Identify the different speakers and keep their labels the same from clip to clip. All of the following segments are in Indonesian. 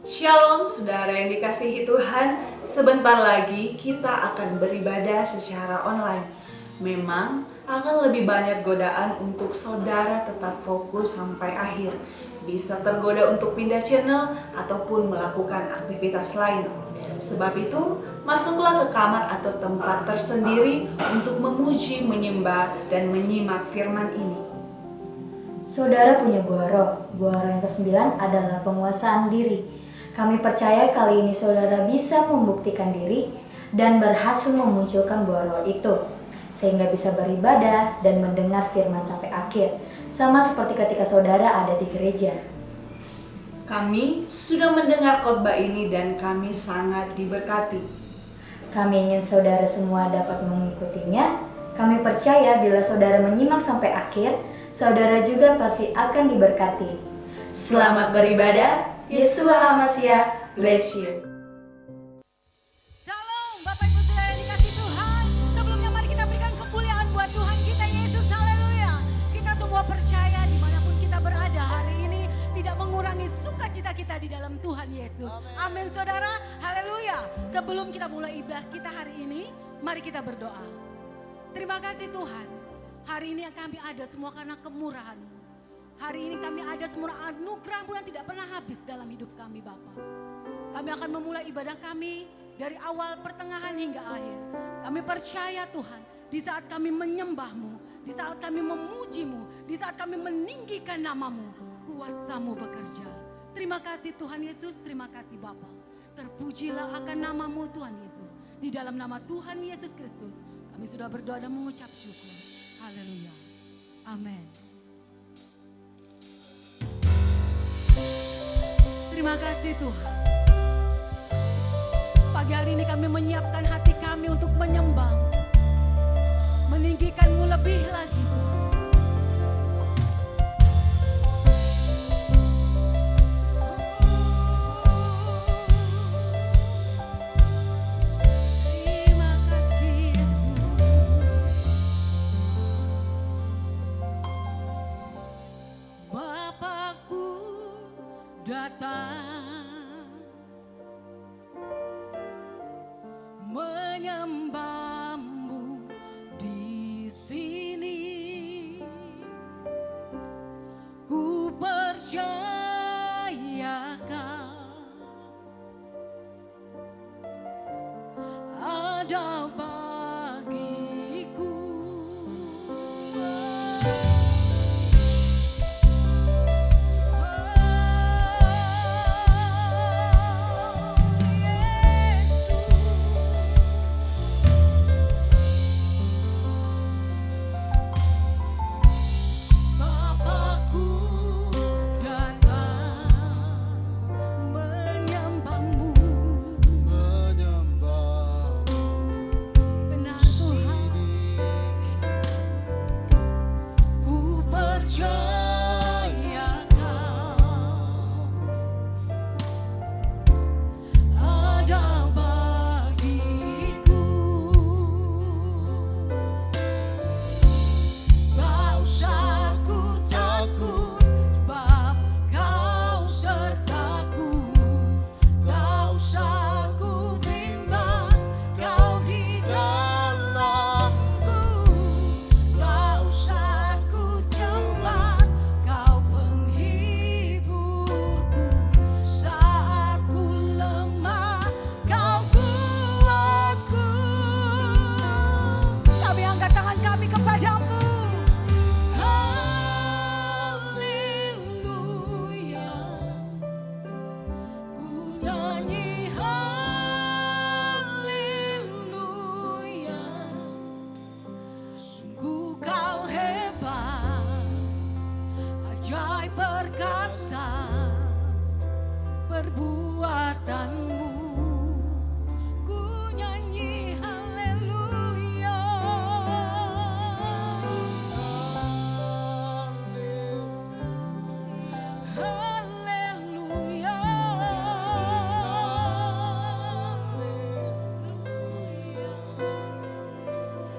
Speaker 1: Shalom saudara yang dikasihi Tuhan, sebentar lagi kita akan beribadah secara online. Memang akan lebih banyak godaan untuk saudara tetap fokus sampai akhir. Bisa tergoda untuk pindah channel ataupun melakukan aktivitas lain. Sebab itu, masuklah ke kamar atau tempat tersendiri untuk memuji, menyembah, dan menyimak firman ini.
Speaker 2: Saudara punya buah roh. Buah roh yang ke-9 adalah penguasaan diri. Kami percaya kali ini saudara bisa membuktikan diri dan berhasil memunculkan buah roh itu, sehingga bisa beribadah dan mendengar firman sampai akhir, sama seperti ketika saudara ada di gereja.
Speaker 1: Kami sudah mendengar khotbah ini dan kami sangat diberkati.
Speaker 2: Kami ingin saudara semua dapat mengikutinya. Kami percaya bila saudara menyimak sampai akhir, saudara juga pasti akan diberkati. Selamat beribadah. Yeshua HaMashiach, bless you.
Speaker 3: Shalom Bapak Ibu Saudara yang dikasihi Tuhan. Sebelumnya mari kita berikan kemuliaan buat Tuhan kita Yesus, haleluya. Kita semua percaya dimanapun kita berada hari ini tidak mengurangi sukacita kita di dalam Tuhan Yesus. Amin saudara, haleluya. Sebelum kita mulai ibadah kita hari ini, mari kita berdoa. Terima kasih Tuhan, hari ini yang kami ada semua karena kemurahan-Mu. Hari ini kami ada semua anugerah-Mu yang tidak pernah habis dalam hidup kami Bapa. Kami akan memulai ibadah kami dari awal, pertengahan hingga akhir. Kami percaya Tuhan, di saat kami menyembah-Mu, di saat kami memuji-Mu, di saat kami meninggikan nama-Mu, kuasa-Mu bekerja. Terima kasih Tuhan Yesus, terima kasih Bapa. Terpujilah akan nama-Mu Tuhan Yesus. Di dalam nama Tuhan Yesus Kristus, kami sudah berdoa dan mengucap syukur. Haleluya. Amin. Terima kasih Tuhan. Pagi hari ini kami menyiapkan hati kami untuk menyembah, meninggikan-Mu lebih lagi Tuhan. Terima kasih Yesus. Bapakku datang menyembah-Mu di sini. Ku percaya Kau ada bagiku. Bapakku datang menyembah-Mu. Benar Tuhan, ku percaya Kau ada bagiku. Tak usah ku takut, sebab Kau sertaku. Tak usah ku bimbang, Kau di dalamku. Tak usah ku cemas, Kau penghiburku. Saat ku lemah, Kau kuatku. Kami angkat tangan kami kepadamu. Haleluya, ku nyanyi haleluya. Sungguh Kau hebat, ajaib perkasa perbuatan-Mu. Ku nyanyi haleluya. Haleluya.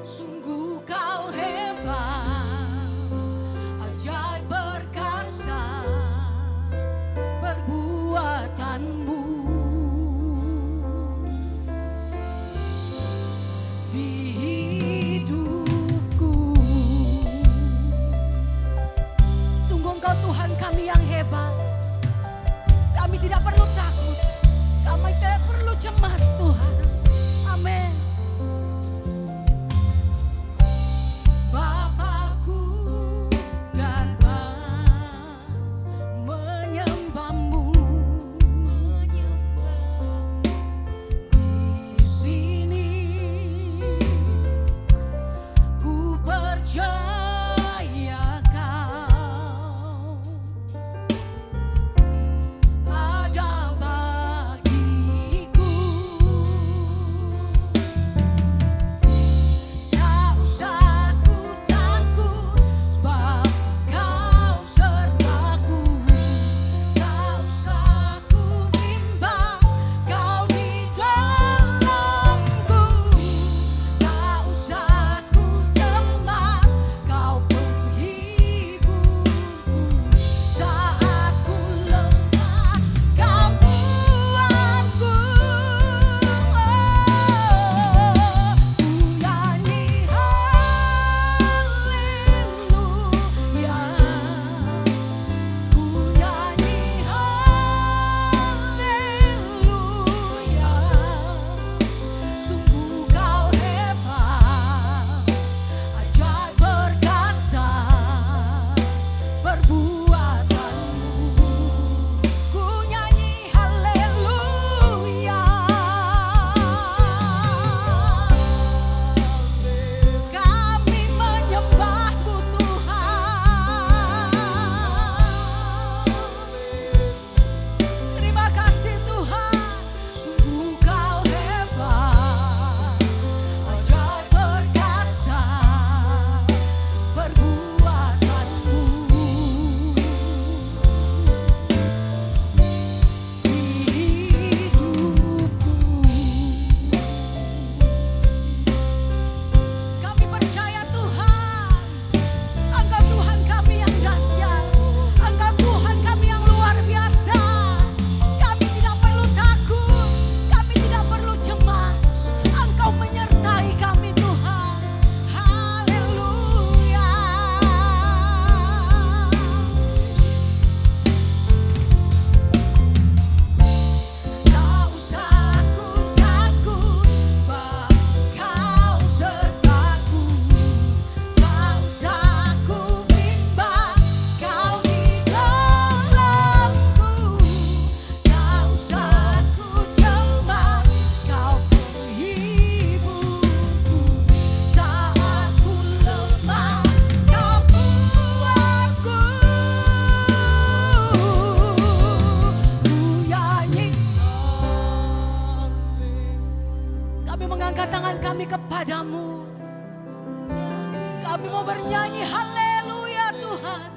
Speaker 3: Sungguh Kau hebat, ajaib perkasa perbuatan-Mu. cemas Tuhan. Amin. Bapakku datang menyembahmu. Di sini ku percaya kau ada bagiku. Tak usah ku takut, sebab kau sertaku. Tak usah ku bimbang, kau di dalamku. Tak usah ku cemas, kau penghiburku. Saat ku lemah, kau kuatku. Ku nyanyi haleluya. Ku nyanyi haleluya. Sungguh kau hebat, ajaib berkasa perbuatanmu. Ku nyanyi haleluya. Kami menyembahmu Tuhan. Terima kasih Tuhan. Sungguh kau hebat, ajaib berkasa perbuatanmu. Di hidupku kami percaya Tuhan, Engkau Tuhan kami yang dahsyat, Engkau Tuhan kami yang luar biasa. Kami tidak perlu takut, kami tidak perlu cemas, Engkau menyertai kami Tuhan. Haleluya. Tak usah ku takut, sebab kau sertaku. Tak usah ku bimbang, kau di dalamku. Tak usah ku cemas, kau penghiburku. Saat ku lemah, kau kuatku. Ku nyanyi. Kami mengangkat tangan kami kepadamu. Kami mau bernyanyi haleluya Tuhan.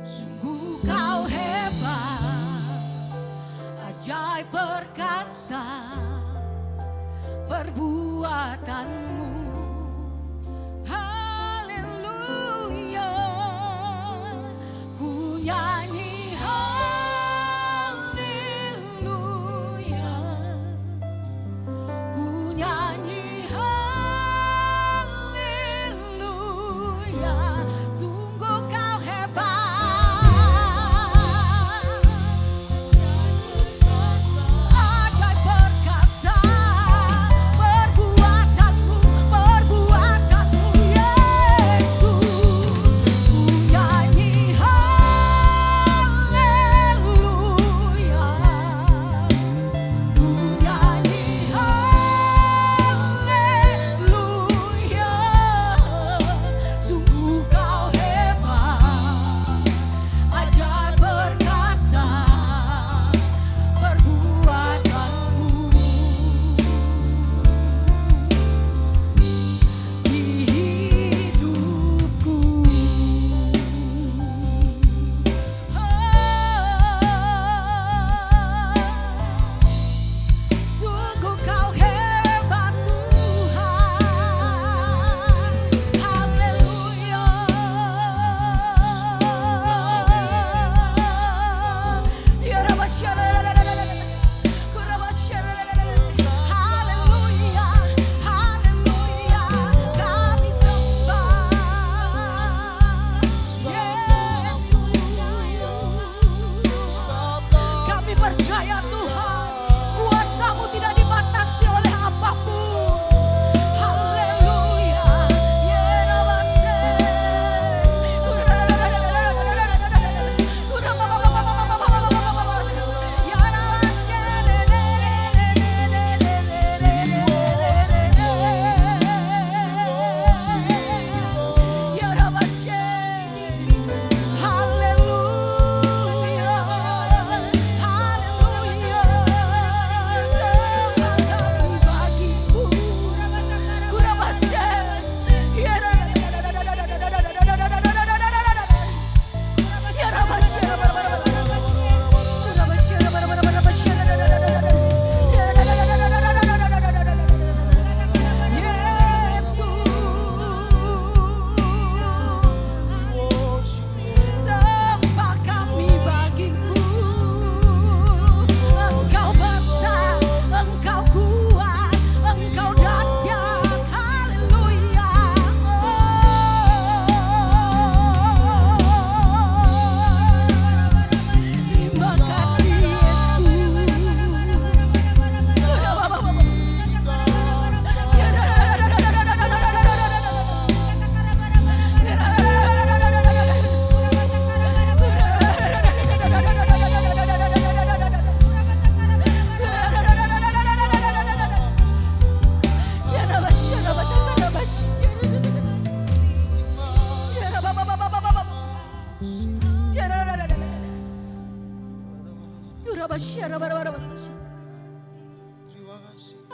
Speaker 3: Sungguh kau hebat, ajaib perkasa perbuatanmu. Haleluya. Ku nyanyi haleluya. Ku nyanyi haleluya. Sungguh kau hebat, ajaib perkasa perbuatanmu.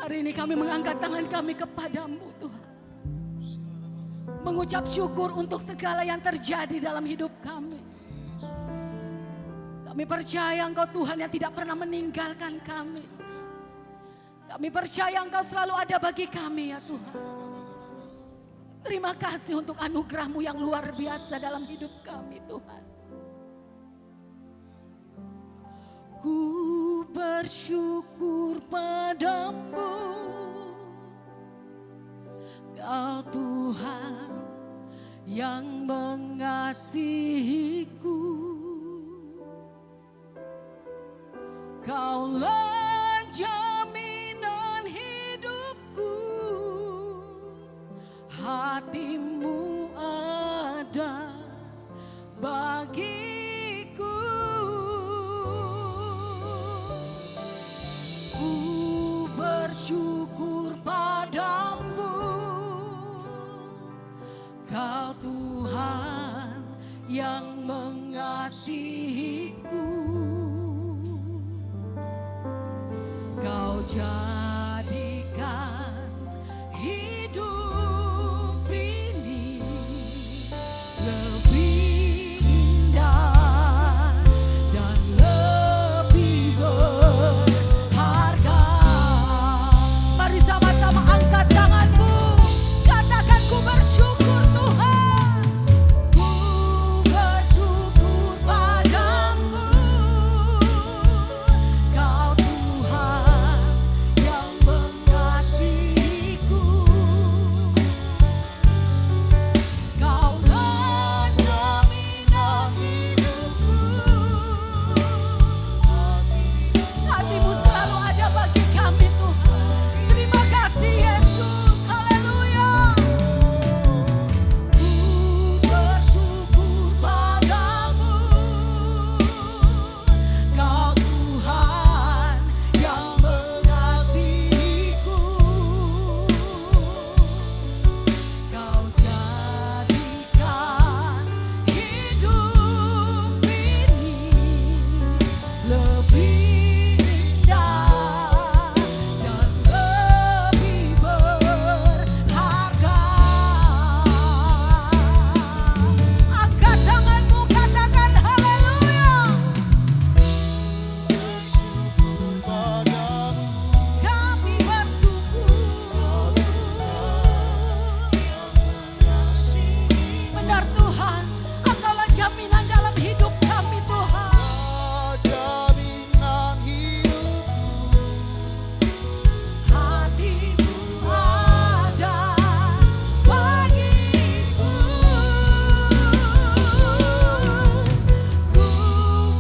Speaker 3: Hari ini kami mengangkat tangan kami kepadamu Tuhan. Mengucap syukur untuk segala yang terjadi dalam hidup kami. Kami percaya Engkau Tuhan yang tidak pernah meninggalkan kami. Kami percaya Engkau selalu ada bagi kami ya Tuhan. Terima kasih untuk anugerah-Mu yang luar biasa dalam hidup kami Tuhan. Ku bersyukur padamu, Kau Tuhan yang mengasihiku. Kaulah jaminan hidupku, hati-Mu ada bagiku. Ku bersyukur padamu, Kau Tuhan yang mengasihiku. Kau jadikan hidup ini lebih indah dan lebih berharga. Mari sama-sama angkat tanganmu, katakan ku bersyukur Tuhan. Ku bersyukur padamu, Kau Tuhan yang mengasihiku. Kaulah jaminan hidupku, hati-Mu selalu ada bagi kami Tuhan. Terima kasih Yesus, haleluya. Ku bersyukur padamu, Kau Tuhan yang mengasihiku. Kau jadikan hidup ini lebih indah dan lebih berharga. Angkat tanganmu, katakan haleluya. Kami bersyukur. Benar Tuhan, Engkaulah jaminan dalam hidup kami Tuhan. Hati-Mu ada bagiku. Ku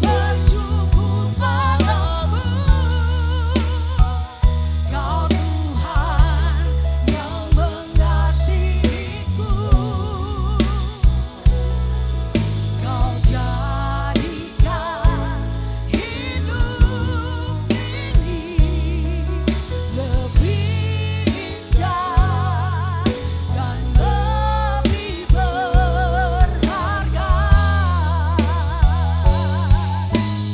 Speaker 3: bersyukur padamu, Kau Tuhan yang mengasihiku. Kau jadikan hidup ini lebih indah dan lebih berharga.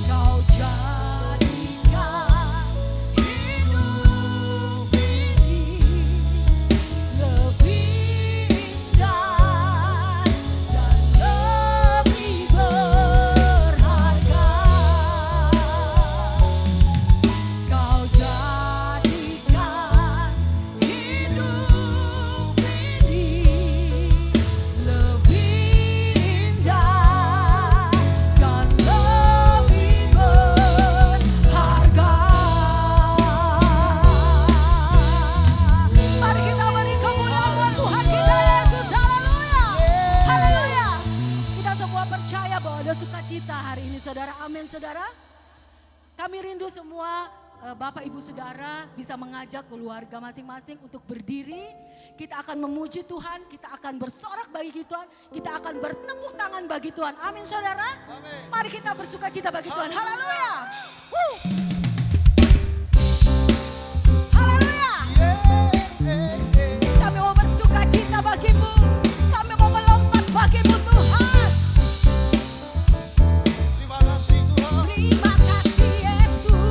Speaker 3: Kau jadikan hidup ini lebih indah dan lebih berharga. Kau jadikan hidup ini lebih indah dan lebih berharga. Mari kita beri kemuliaan buat Tuhan kita Yesus, haleluya. Haleluya. Kita semua percaya bahwa ada sukacita hari ini saudara, amin saudara. Kami rindu semua Bapak Ibu Saudara bisa mengajak keluarga masing-masing untuk berdiri. Kita akan memuji Tuhan, kita akan bersorak bagi Tuhan, kita akan bertepuk tangan bagi Tuhan. Amin saudara. Mari kita bersukacita bagi Tuhan. Haleluya. Haleluya. Kami mau bersukacita bagimu, kami mau melompat bagimu Tuhan.
Speaker 4: Terima kasih Tuhan.
Speaker 3: Terima kasih Yesus.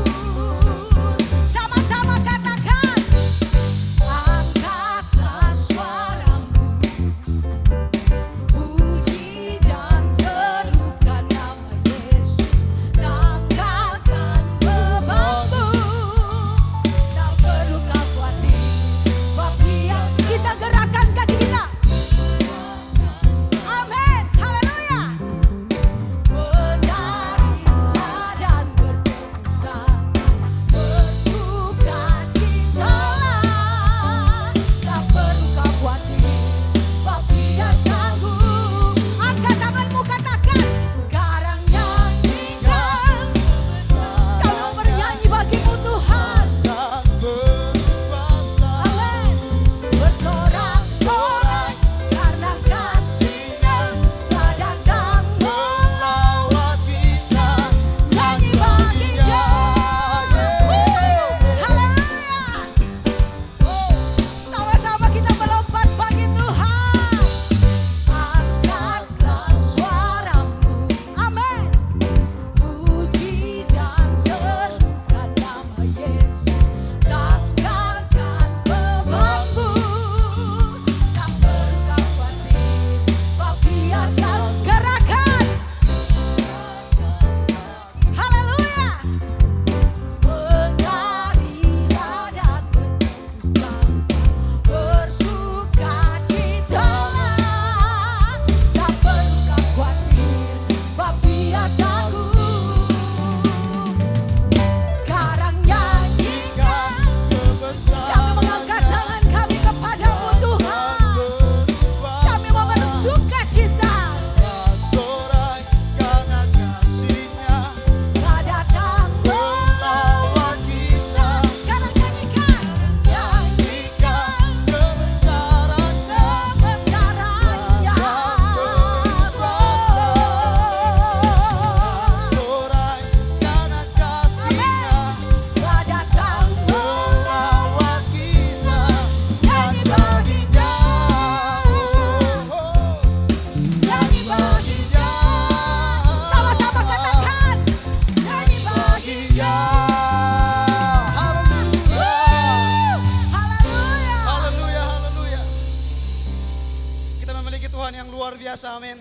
Speaker 4: memiliki Tuhan yang luar biasa, amin.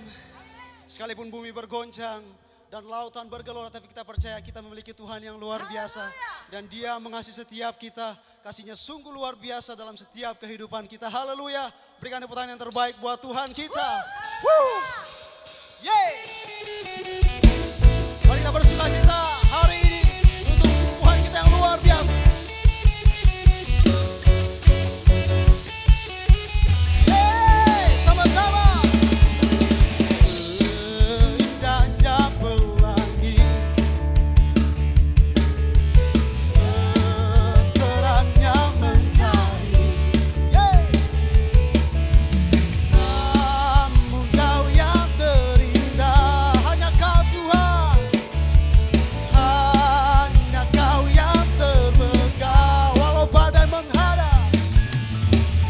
Speaker 4: Sekalipun bumi bergoncang dan lautan bergelora, tapi kita percaya kita memiliki Tuhan yang luar biasa. Dan Dia mengasihi setiap kita, kasihnya sungguh luar biasa dalam setiap kehidupan kita. Haleluya, berikan tepuk tangan yang terbaik buat Tuhan kita. Woo! Yeay! Mari kita bersuka cita hari ini untuk Tuhan kita yang luar biasa. Yeay! Sama-sama. Seindahnya pelangi, seterangnya mentari. Yeay! Namun Kau yang terindah, hanya Kau Tuhan, hanya Kau yang termegah. Walau badai menghadang,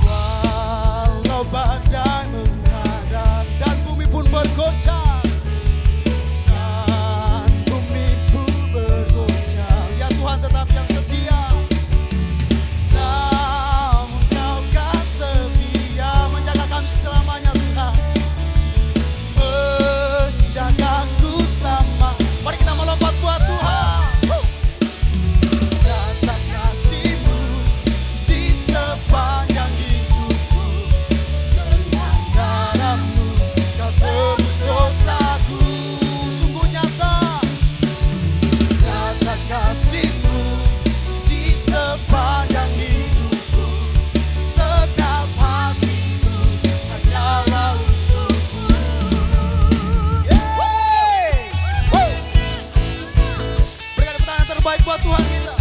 Speaker 4: walau badai menghadang, dan bumi pun bergoncang, dan bumi pun bergoncang, ya Tuhan tetap yang setia. Namun Kau kan setia, menjaga kami selamanya Tuhan, menjagaku selama. Mari kita melompat buat Tuhan. Data kasih-Mu di sepanjang hidupku, dengan darah-Mu Kau tebus dosaku. Sungguh nyata, data kasih-Mu di sepanjang hidupku, segenap hatiku hanyalah untukmu. Yeay! Woo! Berikan tepuk tangan terbaik buat Tuhan kita.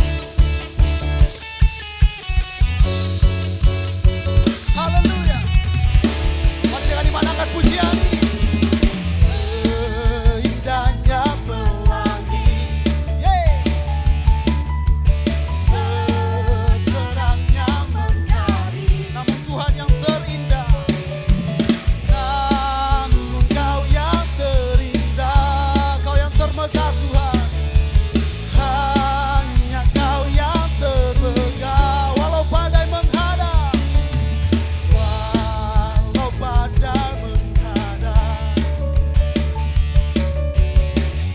Speaker 4: Haleluya. Mari dengan iman angkat pujian ini. Seindahnya pelangi, yeay, seterangnya mentari, namun Tuhan yang terindah, namun Kau yang terindah, Kau yang termegah Tuhan, hanya Kau yang termegah. Walau badai menghadang, walau badai menghadang,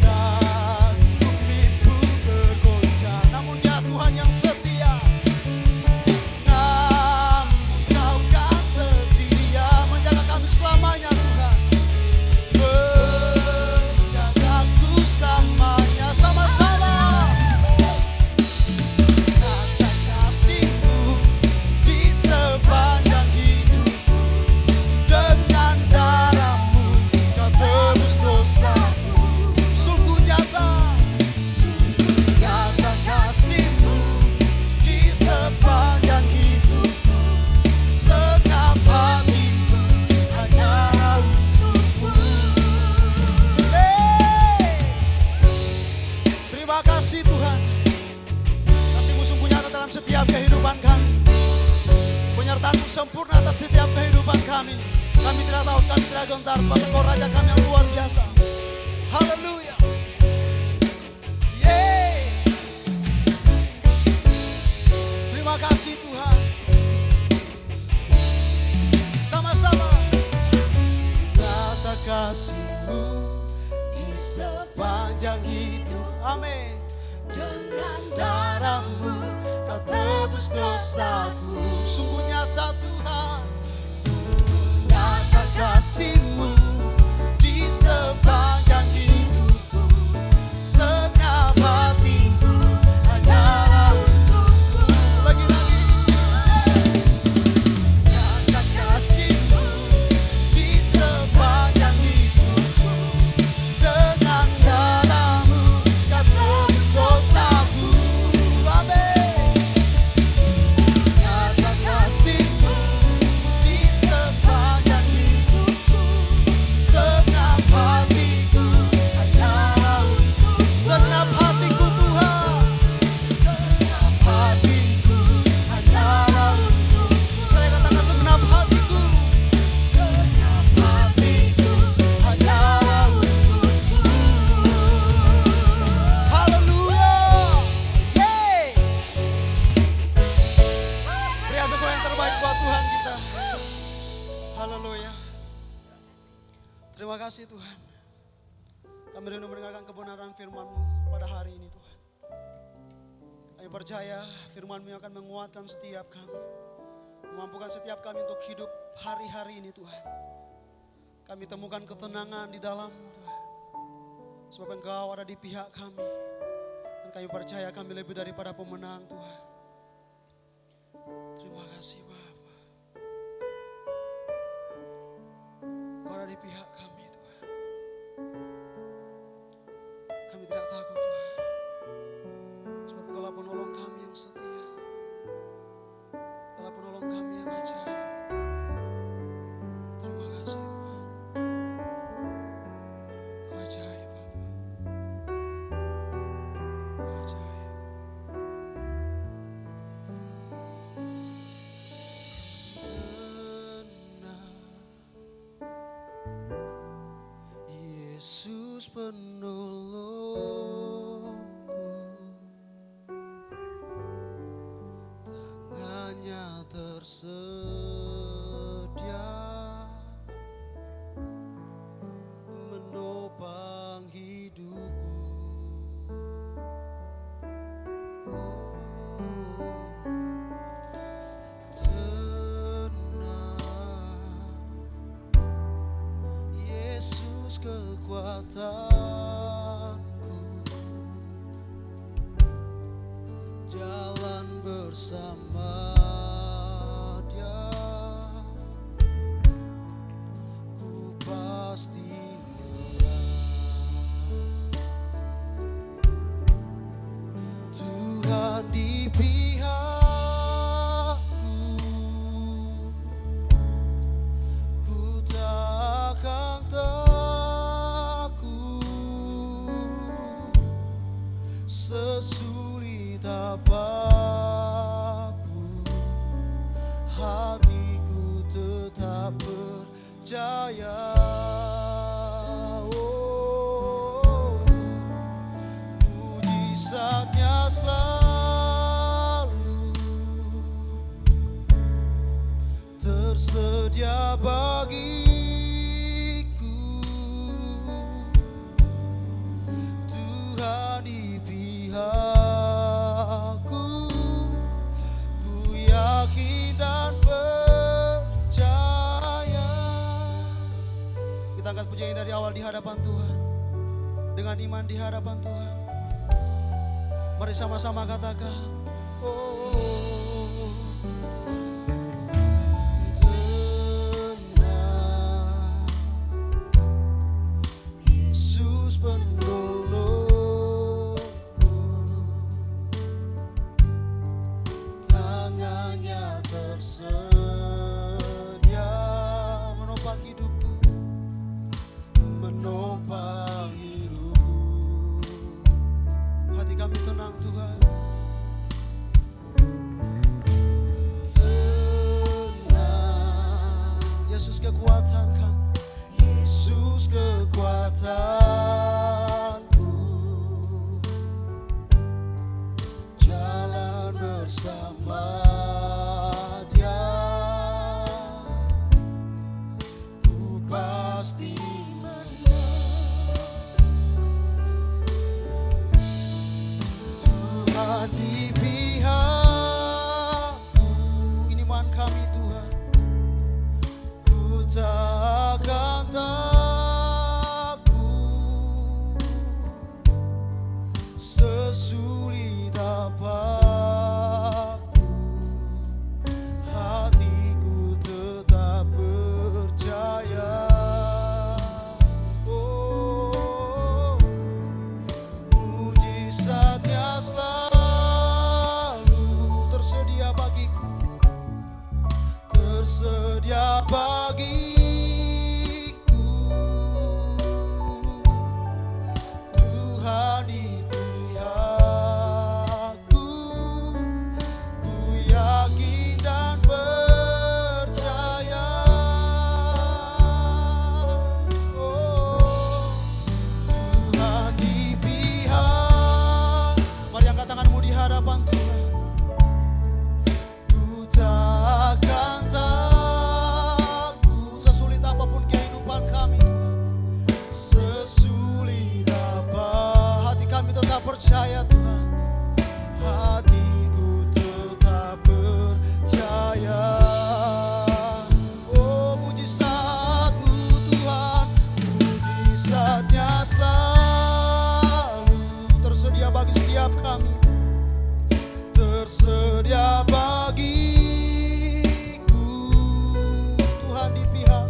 Speaker 4: dan bumi pun bergoncang, namun Dia Tuhan yang setia. Namun Kau kan setia, menjaga kami selamanya Tuhan, menjagaku selamanya. Sama-sama. Kata kasih-Mu di sepanjang hidupku, dengan darah-Mu Kau tebus dosaku. Sungguh nyata, kasih-Mu di sepanjang hidupku, segenap hatiku hanyalah untukmu. Hey! Terima kasih Tuhan, kasih-Mu sungguh nyata dalam setiap kehidupan kami. Penyertaan-Mu sempurna atas setiap kehidupan kami. Kami tidak takut, kami tidak gentar, sebab Engkau Raja kami yang luar biasa. Haleluya. Yeay. Terima kasih Tuhan. Sama-sama. Data kasih-Mu di sepanjang hidup, amin. Dengan darah-Mu Kau tebus dosaku. Sungguh nyata Tuhan, nyata kasih-Mu di sepanjang hidupku, segenap hatiku hanyalah untukmu. Lagi-lagi. Nyata kasih-Mu di sepanjang hidupku, dengan darah-Mu Kau tebus dosaku. Amin. Nyata kasih-Mu di sepanjang hidupku, segenap hatiku hanyalah untukmu. Segenap hatiku Tuhan, segenap hatiku hanyalah untukmu. Sekali katakan segenap hatiku, segenap hatiku hanyalah untukmu. Haleluya. Yeay. Beri sesuatu yang terbaik buat Tuhan kita. Haleluya. Terima kasih Tuhan. Kami rindu mendengarkan kebenaran firman-Mu pada hari ini Tuhan. Kami percaya firman-Mu yang akan menguatkan setiap kami. Memampukan setiap kami untuk hidup hari-hari ini Tuhan. Kami temukan ketenangan di dalam-Mu Tuhan. Sebab Engkau ada di pihak kami. Dan kami percaya kami lebih daripada pemenang Tuhan. Terima kasih Bapa. Engkau ada di pihak kami Tuhan. Kami tidak takut Tuhan. Sebab Engkaulah penolong kami yang setia. Engkaulah penolong kami yang ajaib. Terima kasih Tuhan. Engkau ajaib Bapa. Engkau ajaib. Tenang, Yesus penolongku, tangannya tersedia menopang hidupku. Tenang, Yesus kekuatanku, jalan bersama Dia, ku pasti menang. Tuhan di pihakku, ku takkan takut. Sesulit apapun, hatiku tetap percaya. Oh, mujizatnya selalu tersedia bagiku. Tuhan di pihakku, ku yakin dan percaya. Kita angkat pujian dari awal di hadapan Tuhan, dengan iman di hadapan Tuhan. Mari sama-sama katakan, oh, tenang, Yesus penolongku, tangannya tersedia menopang hidupku, menopang hidupku. Hati kami tenang Tuhan. Tenang, Yesus kekuatan kami, Yesus kekuatanku, jalan bersama Dia, ku pasti menang. Tuhan di pihakku, ini iman kami Tuhan. Ku takkan takut, sesulit apapun, hatiku tetap percaya. Oh, mujizatnya selalu tersedia bagiku, tersedia bagiku. percaya Tuhan, hatiku tetap percaya. Oh mujizat-Mu Tuhan, mujizat-Nya selalu tersedia bagi setiap kami, tersedia bagiku. Tuhan di pihak,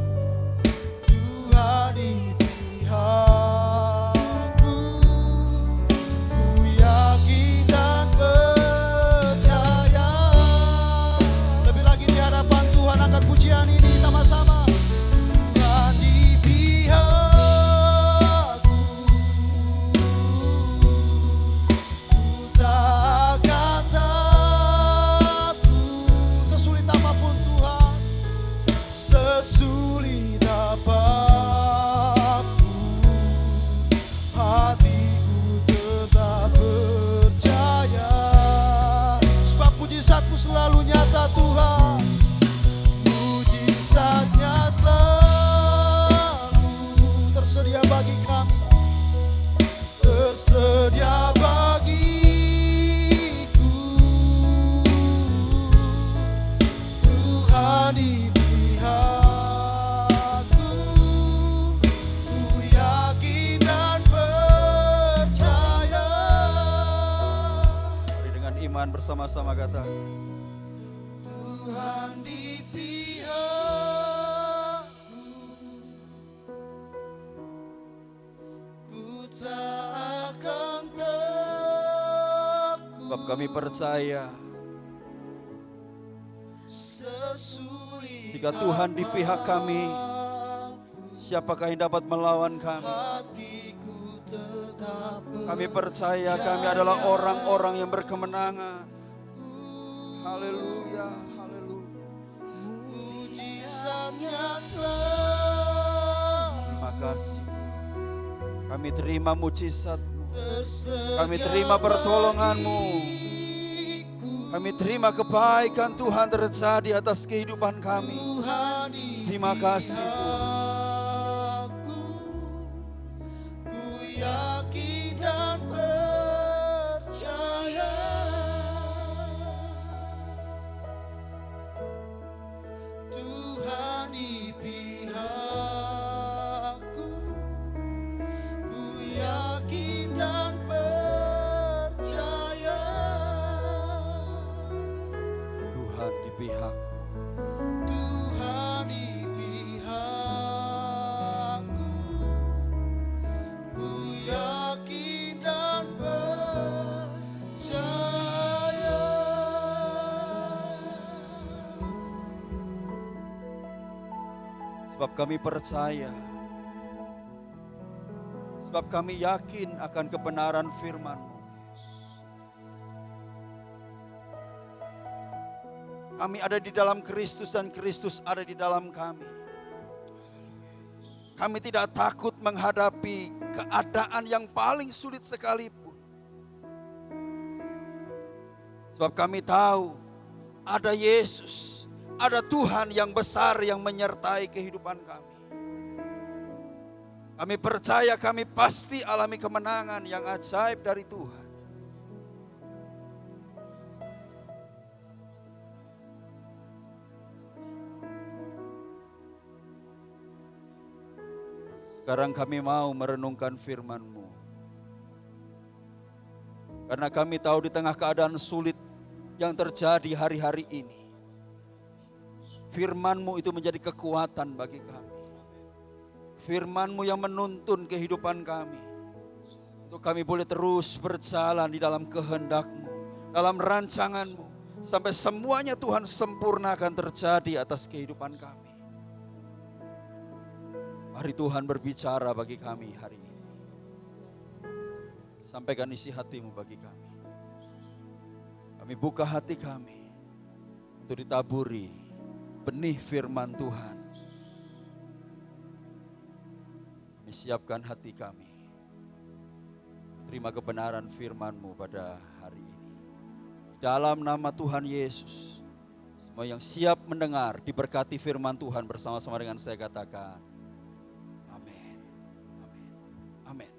Speaker 4: Tuhan di pihakku. Ku yakin dan percaya. Lebih lagi di hadapan Tuhan, angkat pujian ini sama-sama. Tuhan di pihakku, ku tak akan takut. Sesulit apapun Tuhan, sesulit apapun, hatiku tetap percaya. Sebab mujizat-Mu selalu nyata Tuhan, mujizat-Nya selalu tersedia bagi kami, tersedia bagiku. Tuhan di pihakku, ku yakin dan percaya.
Speaker 5: Mari dengan iman bersama-sama kata,
Speaker 4: Tuhan di pihakku, ku tak akan takut.
Speaker 5: sebab kami percaya
Speaker 4: Sesulit
Speaker 5: jika Tuhan di pihak kami, siapakah yang dapat melawan kami?
Speaker 4: hatiku tetap
Speaker 5: Kami percaya kami adalah orang-orang yang berkemenangan. Haleluya, haleluya.
Speaker 4: mujizat-Nya selalu
Speaker 5: Terima kasih. Kami terima mujizat-Mu.
Speaker 4: tersedia
Speaker 5: Kami terima pertolongan-Mu. Kami terima kebaikan Tuhan terjadi atas kehidupan kami.
Speaker 4: Tuhan di
Speaker 5: Terima kasih Tuhan.
Speaker 4: aku, ku yakin dan percaya. Tuhan di pihakku, ku yakin dan percaya.
Speaker 5: Tuhan di pihakku.
Speaker 4: Tuhan di pihakku, ku yakin dan percaya.
Speaker 5: Sebab kami percaya. Sebab kami yakin akan kebenaran firman-Mu. Kami ada di dalam Kristus dan Kristus ada di dalam kami. Kami tidak takut menghadapi keadaan yang paling sulit sekalipun. Sebab kami tahu ada Yesus, ada Tuhan yang besar yang menyertai kehidupan kami. Kami percaya kami pasti alami kemenangan yang ajaib dari Tuhan. Sekarang kami mau merenungkan firman-Mu. Karena kami tahu di tengah keadaan sulit yang terjadi hari-hari ini, firman-Mu itu menjadi kekuatan bagi kami. Firman-Mu yang menuntun kehidupan kami. Untuk kami boleh terus berjalan di dalam kehendak-Mu, dalam rancangan-Mu. Sampai semuanya Tuhan sempurnakan terjadi atas kehidupan kami. Mari Tuhan berbicara bagi kami hari ini. Sampaikan isi hati-Mu bagi kami. Kami buka hati kami untuk ditaburi benih firman Tuhan. Kami siapkan hati kami. Terima kebenaran firman-Mu pada hari ini. Dalam nama Tuhan Yesus, semua yang siap mendengar diberkati firman Tuhan bersama-sama dengan saya katakan. Amin. Amin. Amin.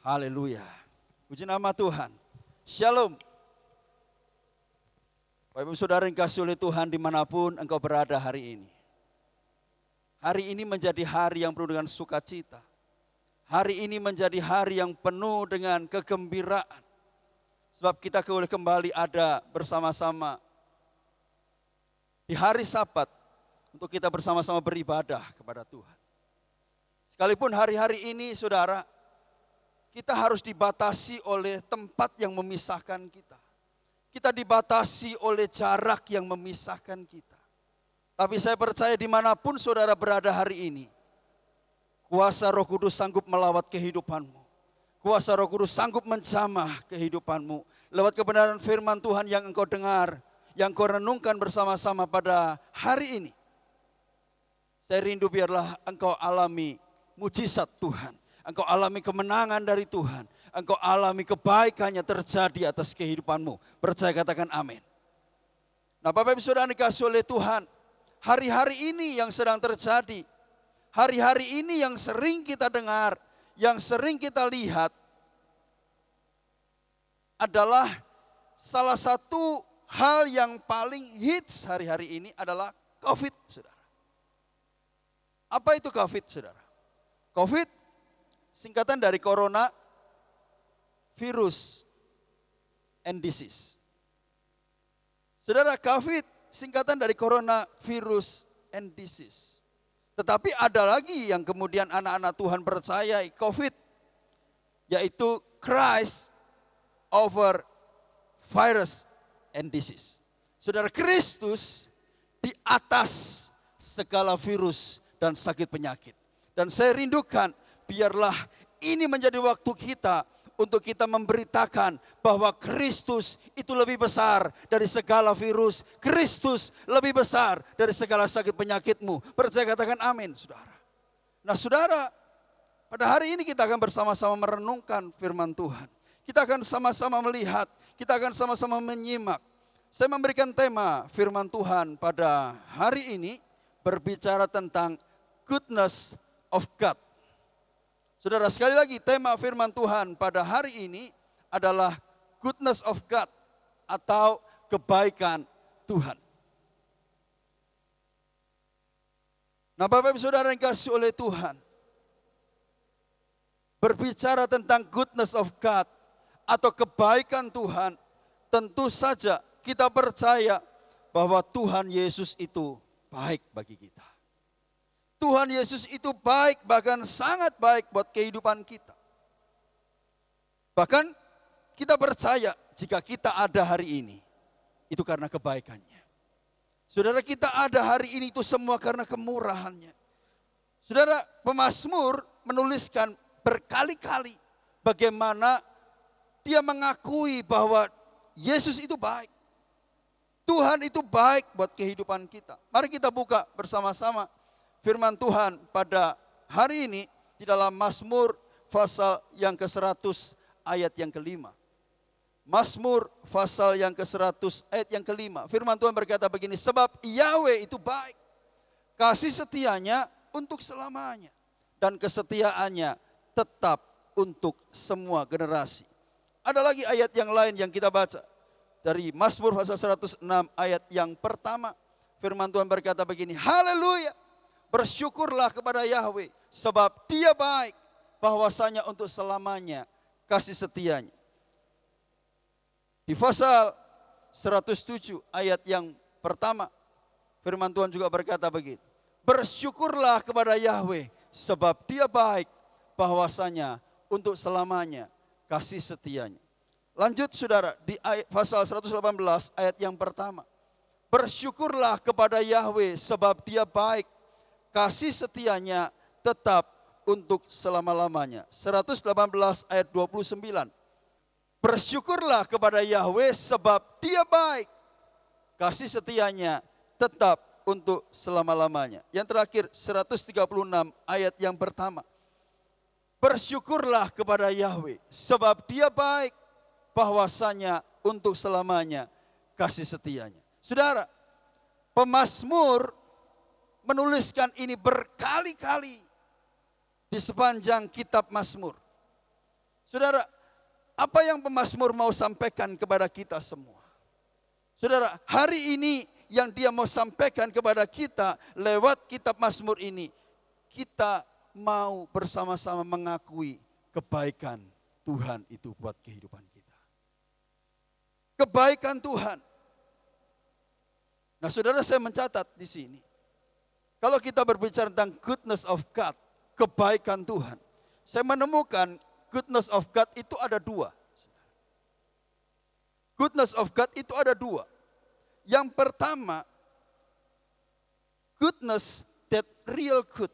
Speaker 5: Haleluya. Puji nama Tuhan. Shalom. Bapak Ibu Saudara yang kasih oleh Tuhan dimanapun engkau berada hari ini. Hari ini menjadi hari yang penuh dengan sukacita. Hari ini menjadi hari yang penuh dengan kegembiraan. Sebab kita boleh kembali ada bersama-sama di hari Sabat untuk kita bersama-sama beribadah kepada Tuhan. Sekalipun hari-hari ini saudara, kita harus dibatasi oleh tempat yang memisahkan kita. Kita dibatasi oleh jarak yang memisahkan kita. Tapi saya percaya dimanapun saudara berada hari ini, kuasa Roh Kudus sanggup melawat kehidupanmu. Kuasa Roh Kudus sanggup menjamah kehidupanmu. Lewat kebenaran firman Tuhan yang engkau dengar, yang engkau renungkan bersama-sama pada hari ini. Saya rindu biarlah engkau alami mujizat Tuhan. Engkau alami kemenangan dari Tuhan. Engkau alami kebaikannya terjadi atas kehidupanmu. Percaya katakan amin. Nah Bapak Ibu Saudara dikasih oleh Tuhan. Hari-hari ini yang sedang terjadi. Hari-hari ini yang sering kita dengar. Yang sering kita lihat. Adalah salah satu hal yang paling hits hari-hari ini adalah COVID saudara. Apa itu COVID saudara? COVID singkatan dari Corona Virus and Disease. Saudara, COVID singkatan dari Corona Virus and Disease. Tetapi ada lagi yang kemudian anak-anak Tuhan percaya COVID, yaitu Christ over virus and disease. Saudara, Kristus di atas segala virus dan sakit penyakit. Dan saya rindukan biarlah ini menjadi waktu kita untuk kita memberitakan bahwa Kristus itu lebih besar dari segala virus. Kristus lebih besar dari segala sakit penyakitmu. Percaya katakan amin saudara. Nah saudara, pada hari ini kita akan bersama-sama merenungkan firman Tuhan. Kita akan sama-sama melihat, kita akan sama-sama menyimak. Saya memberikan tema firman Tuhan pada hari ini berbicara tentang goodness of God. Saudara, sekali lagi tema firman Tuhan pada hari ini adalah goodness of God atau kebaikan Tuhan. Nah Bapak Ibu Saudara yang kasih oleh Tuhan, berbicara tentang goodness of God atau kebaikan Tuhan, tentu saja kita percaya bahwa Tuhan Yesus itu baik bagi kita. Tuhan Yesus itu baik, bahkan sangat baik buat kehidupan kita. Bahkan kita percaya jika kita ada hari ini, itu karena kebaikannya. Saudara, kita ada hari ini itu semua karena kemurahannya. Saudara, pemazmur menuliskan berkali-kali bagaimana dia mengakui bahwa Yesus itu baik. Tuhan itu baik buat kehidupan kita. Mari kita buka bersama-sama firman Tuhan pada hari ini di dalam Mazmur pasal yang ke-100 ayat yang ke-5. Mazmur pasal yang ke-100 ayat yang ke-5. Firman Tuhan berkata begini, sebab Yahweh itu baik, kasih setianya untuk selamanya, dan kesetiaannya tetap untuk semua generasi. Ada lagi ayat yang lain yang kita baca dari Mazmur pasal 106 ayat yang pertama. Firman Tuhan berkata begini, haleluya, bersyukurlah kepada Yahweh sebab dia baik, bahwasanya untuk selamanya kasih setianya. Di pasal 107 ayat yang pertama, firman Tuhan juga berkata begini, bersyukurlah kepada Yahweh sebab dia baik, bahwasanya untuk selamanya kasih setianya. Lanjut saudara, di pasal 118 ayat yang pertama, bersyukurlah kepada Yahweh sebab dia baik, kasih setianya tetap untuk selama-lamanya. 118 ayat 29. Bersyukurlah kepada Yahweh sebab dia baik, kasih setianya tetap untuk selama-lamanya. Yang terakhir 136 ayat yang pertama. Bersyukurlah kepada Yahweh sebab dia baik, bahwasanya untuk selamanya kasih setianya. Saudara, pemazmur menuliskan ini berkali-kali di sepanjang kitab Mazmur. Saudara, apa yang pemazmur mau sampaikan kepada kita semua? Saudara, hari ini yang dia mau sampaikan kepada kita lewat kitab Mazmur ini, kita mau bersama-sama mengakui kebaikan Tuhan itu buat kehidupan kita. Kebaikan Tuhan. Nah, saudara, saya mencatat di sini. Kalau kita berbicara tentang goodness of God, kebaikan Tuhan, saya menemukan goodness of God itu ada dua. Goodness of God itu ada dua. Yang pertama, goodness that real good.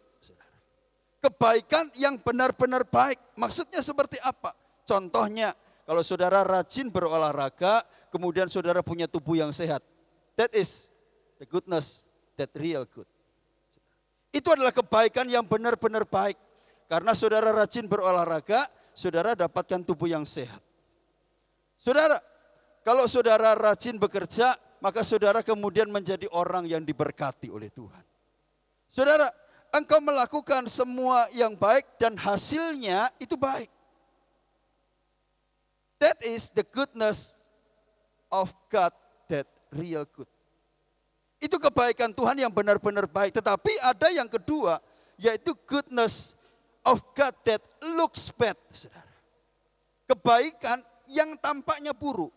Speaker 5: Kebaikan yang benar-benar baik. Maksudnya seperti apa? Contohnya, kalau saudara rajin berolahraga, kemudian saudara punya tubuh yang sehat. That is the goodness that real good. Itu adalah kebaikan yang benar-benar baik. Karena saudara rajin berolahraga, saudara dapatkan tubuh yang sehat. Saudara, kalau saudara rajin bekerja, maka saudara kemudian menjadi orang yang diberkati oleh Tuhan. Saudara, engkau melakukan semua yang baik dan hasilnya itu baik. That is the goodness of God that real good. Itu kebaikan Tuhan yang benar-benar baik. Tetapi ada yang kedua, yaitu goodness of God that looks bad, saudara. Kebaikan yang tampaknya buruk.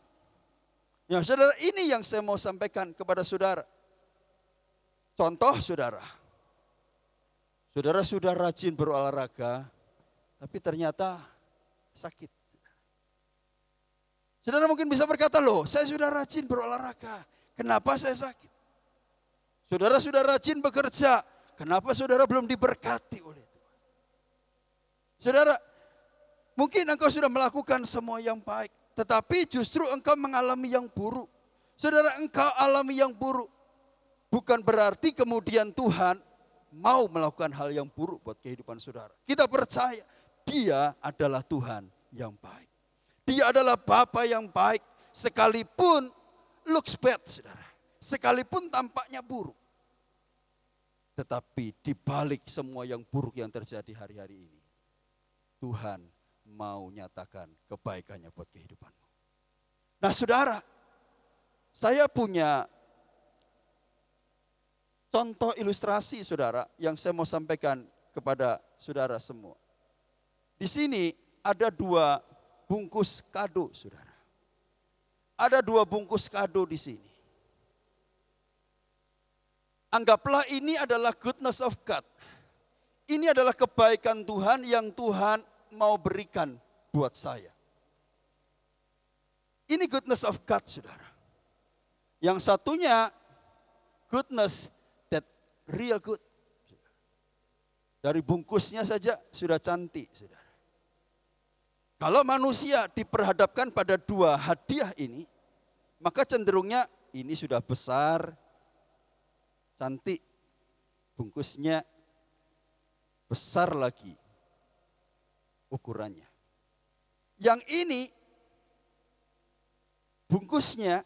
Speaker 5: Ya, saudara, ini yang saya mau sampaikan kepada saudara. Contoh, saudara. Saudara sudah rajin berolahraga, tapi ternyata sakit. Saudara mungkin bisa berkata, loh, saya sudah rajin berolahraga, kenapa saya sakit? Saudara sudah rajin bekerja, kenapa saudara belum diberkati oleh Tuhan? Saudara, mungkin engkau sudah melakukan semua yang baik, tetapi justru engkau mengalami yang buruk. Saudara, engkau alami yang buruk. Bukan berarti kemudian Tuhan mau melakukan hal yang buruk buat kehidupan saudara. Kita percaya Dia adalah Tuhan yang baik. Dia adalah Bapa yang baik, sekalipun looks bad, saudara. Sekalipun tampaknya buruk. Tetapi di balik semua yang buruk yang terjadi hari-hari ini, Tuhan mau nyatakan kebaikannya buat kehidupanmu. Nah, saudara, saya punya contoh ilustrasi, saudara, yang saya mau sampaikan kepada saudara semua. Di sini ada 2 bungkus kado, saudara. Ada 2 bungkus kado di sini. Anggaplah ini adalah goodness of God. Ini adalah kebaikan Tuhan yang Tuhan mau berikan buat saya. Ini goodness of God, saudara. Yang satunya goodness that real good. Dari bungkusnya saja sudah cantik, saudara. Kalau manusia diperhadapkan pada 2 hadiah ini, maka cenderungnya ini sudah besar, cantik, bungkusnya besar lagi ukurannya. Yang ini bungkusnya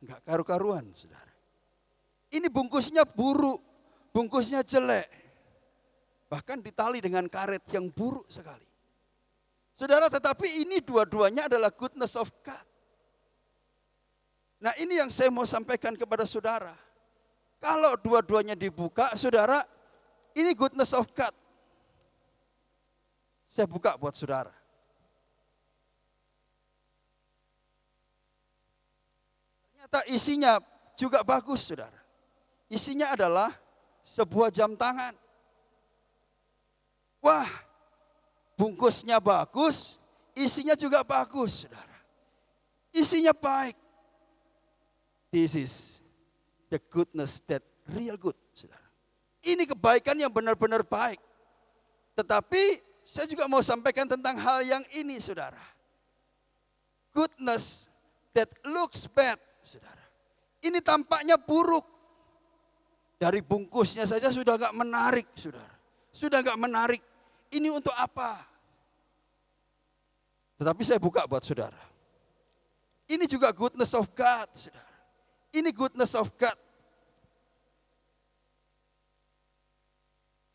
Speaker 5: enggak karu-karuan, saudara. Ini bungkusnya buruk, bungkusnya jelek. Bahkan ditali dengan karet yang buruk sekali. Saudara, tetapi ini dua-duanya adalah goodness of God. Nah, ini yang saya mau sampaikan kepada saudara. Kalau dua-duanya dibuka, saudara, ini goodness of God. Saya buka buat saudara. Ternyata isinya juga bagus, saudara. Isinya adalah sebuah jam tangan. Wah, bungkusnya bagus, isinya juga bagus, saudara. Isinya baik. This is the goodness that real good, saudara. Ini kebaikan yang benar-benar baik. Tetapi saya juga mau sampaikan tentang hal yang ini, saudara. Goodness that looks bad, saudara. Ini tampaknya buruk. Dari bungkusnya saja sudah gak menarik, saudara. Sudah gak menarik. Ini untuk apa? Tetapi saya buka buat saudara. Ini juga goodness of God, saudara. Ini goodness of God.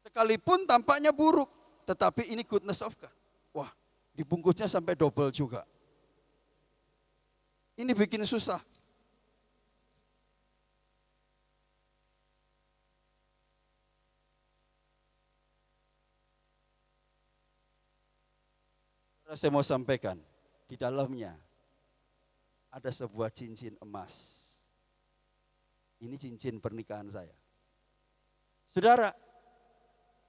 Speaker 5: Sekalipun tampaknya buruk, tetapi ini goodness of God. Wah, Dibungkusnya sampai double juga. Ini bikin susah. Saya mau sampaikan, di dalamnya ada sebuah cincin emas. Ini cincin pernikahan saya. Saudara,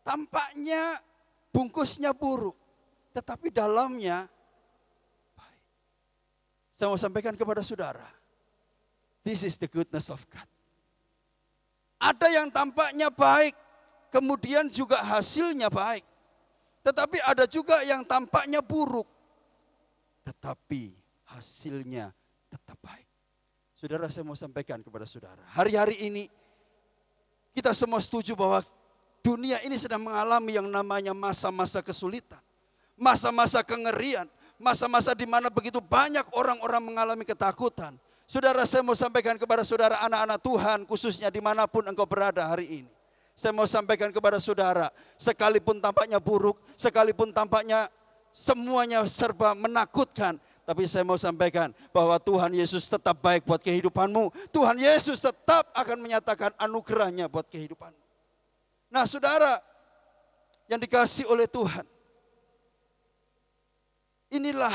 Speaker 5: tampaknya bungkusnya buruk, tetapi dalamnya baik. Saya mau sampaikan kepada saudara, this is the goodness of God. Ada yang tampaknya baik, kemudian juga hasilnya baik. Tetapi ada juga yang tampaknya buruk, tetapi hasilnya tetap baik. Saudara, saya mau sampaikan kepada saudara, hari-hari ini kita semua setuju bahwa dunia ini sedang mengalami yang namanya masa-masa kesulitan, masa-masa kengerian, masa-masa di mana begitu banyak orang-orang mengalami ketakutan. Saudara, saya mau sampaikan kepada saudara anak-anak Tuhan, khususnya dimanapun engkau berada hari ini. Saya mau sampaikan kepada saudara, sekalipun tampaknya buruk, sekalipun tampaknya semuanya serba menakutkan, tapi saya mau sampaikan bahwa Tuhan Yesus tetap baik buat kehidupanmu. Tuhan Yesus tetap akan menyatakan anugerahnya buat kehidupanmu. Nah saudara yang dikasihi oleh Tuhan, inilah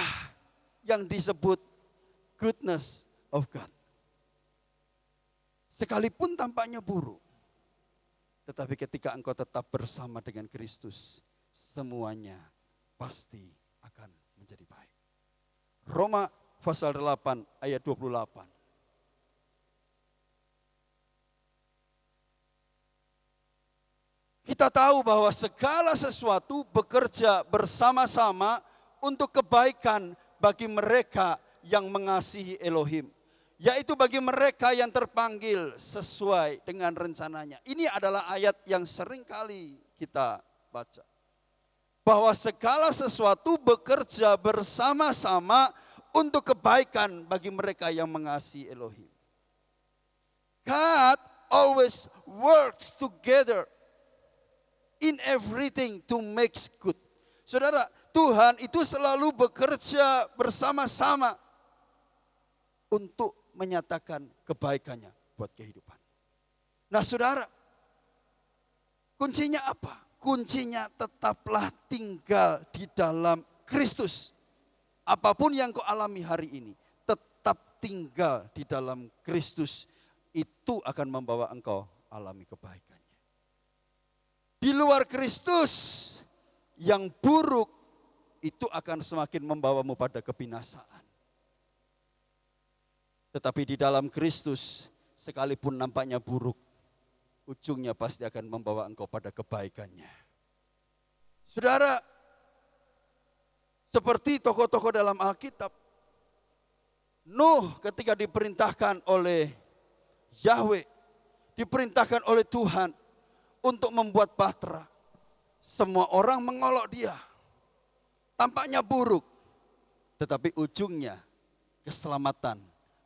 Speaker 5: yang disebut goodness of God. Sekalipun tampaknya buruk, tetapi ketika engkau tetap bersama dengan Kristus, semuanya pasti akan menjadi baik. Roma pasal 8 ayat 28. Kita tahu bahwa segala sesuatu bekerja bersama-sama untuk kebaikan bagi mereka yang mengasihi Elohim, yaitu bagi mereka yang terpanggil sesuai dengan rencananya. Ini adalah ayat yang sering kali kita baca. Bahwa segala sesuatu bekerja bersama-sama untuk kebaikan bagi mereka yang mengasihi Elohim. God always works together in everything to make good. Saudara, Tuhan itu selalu bekerja bersama-sama untuk menyatakan kebaikannya buat kehidupan. Nah saudara, kuncinya apa? Kuncinya tetaplah tinggal di dalam Kristus. Apapun yang kau alami hari ini, tetap tinggal di dalam Kristus. Itu akan membawa engkau alami kebaikannya. Di luar Kristus, yang buruk itu akan semakin membawamu pada kebinasaan. Tetapi di dalam Kristus, sekalipun nampaknya buruk, ujungnya pasti akan membawa engkau pada kebaikannya. Saudara, seperti tokoh-tokoh dalam Alkitab, Nuh ketika diperintahkan oleh Yahweh, diperintahkan oleh Tuhan untuk membuat bahtera, semua orang mengolok dia. Tampaknya buruk, tetapi ujungnya keselamatan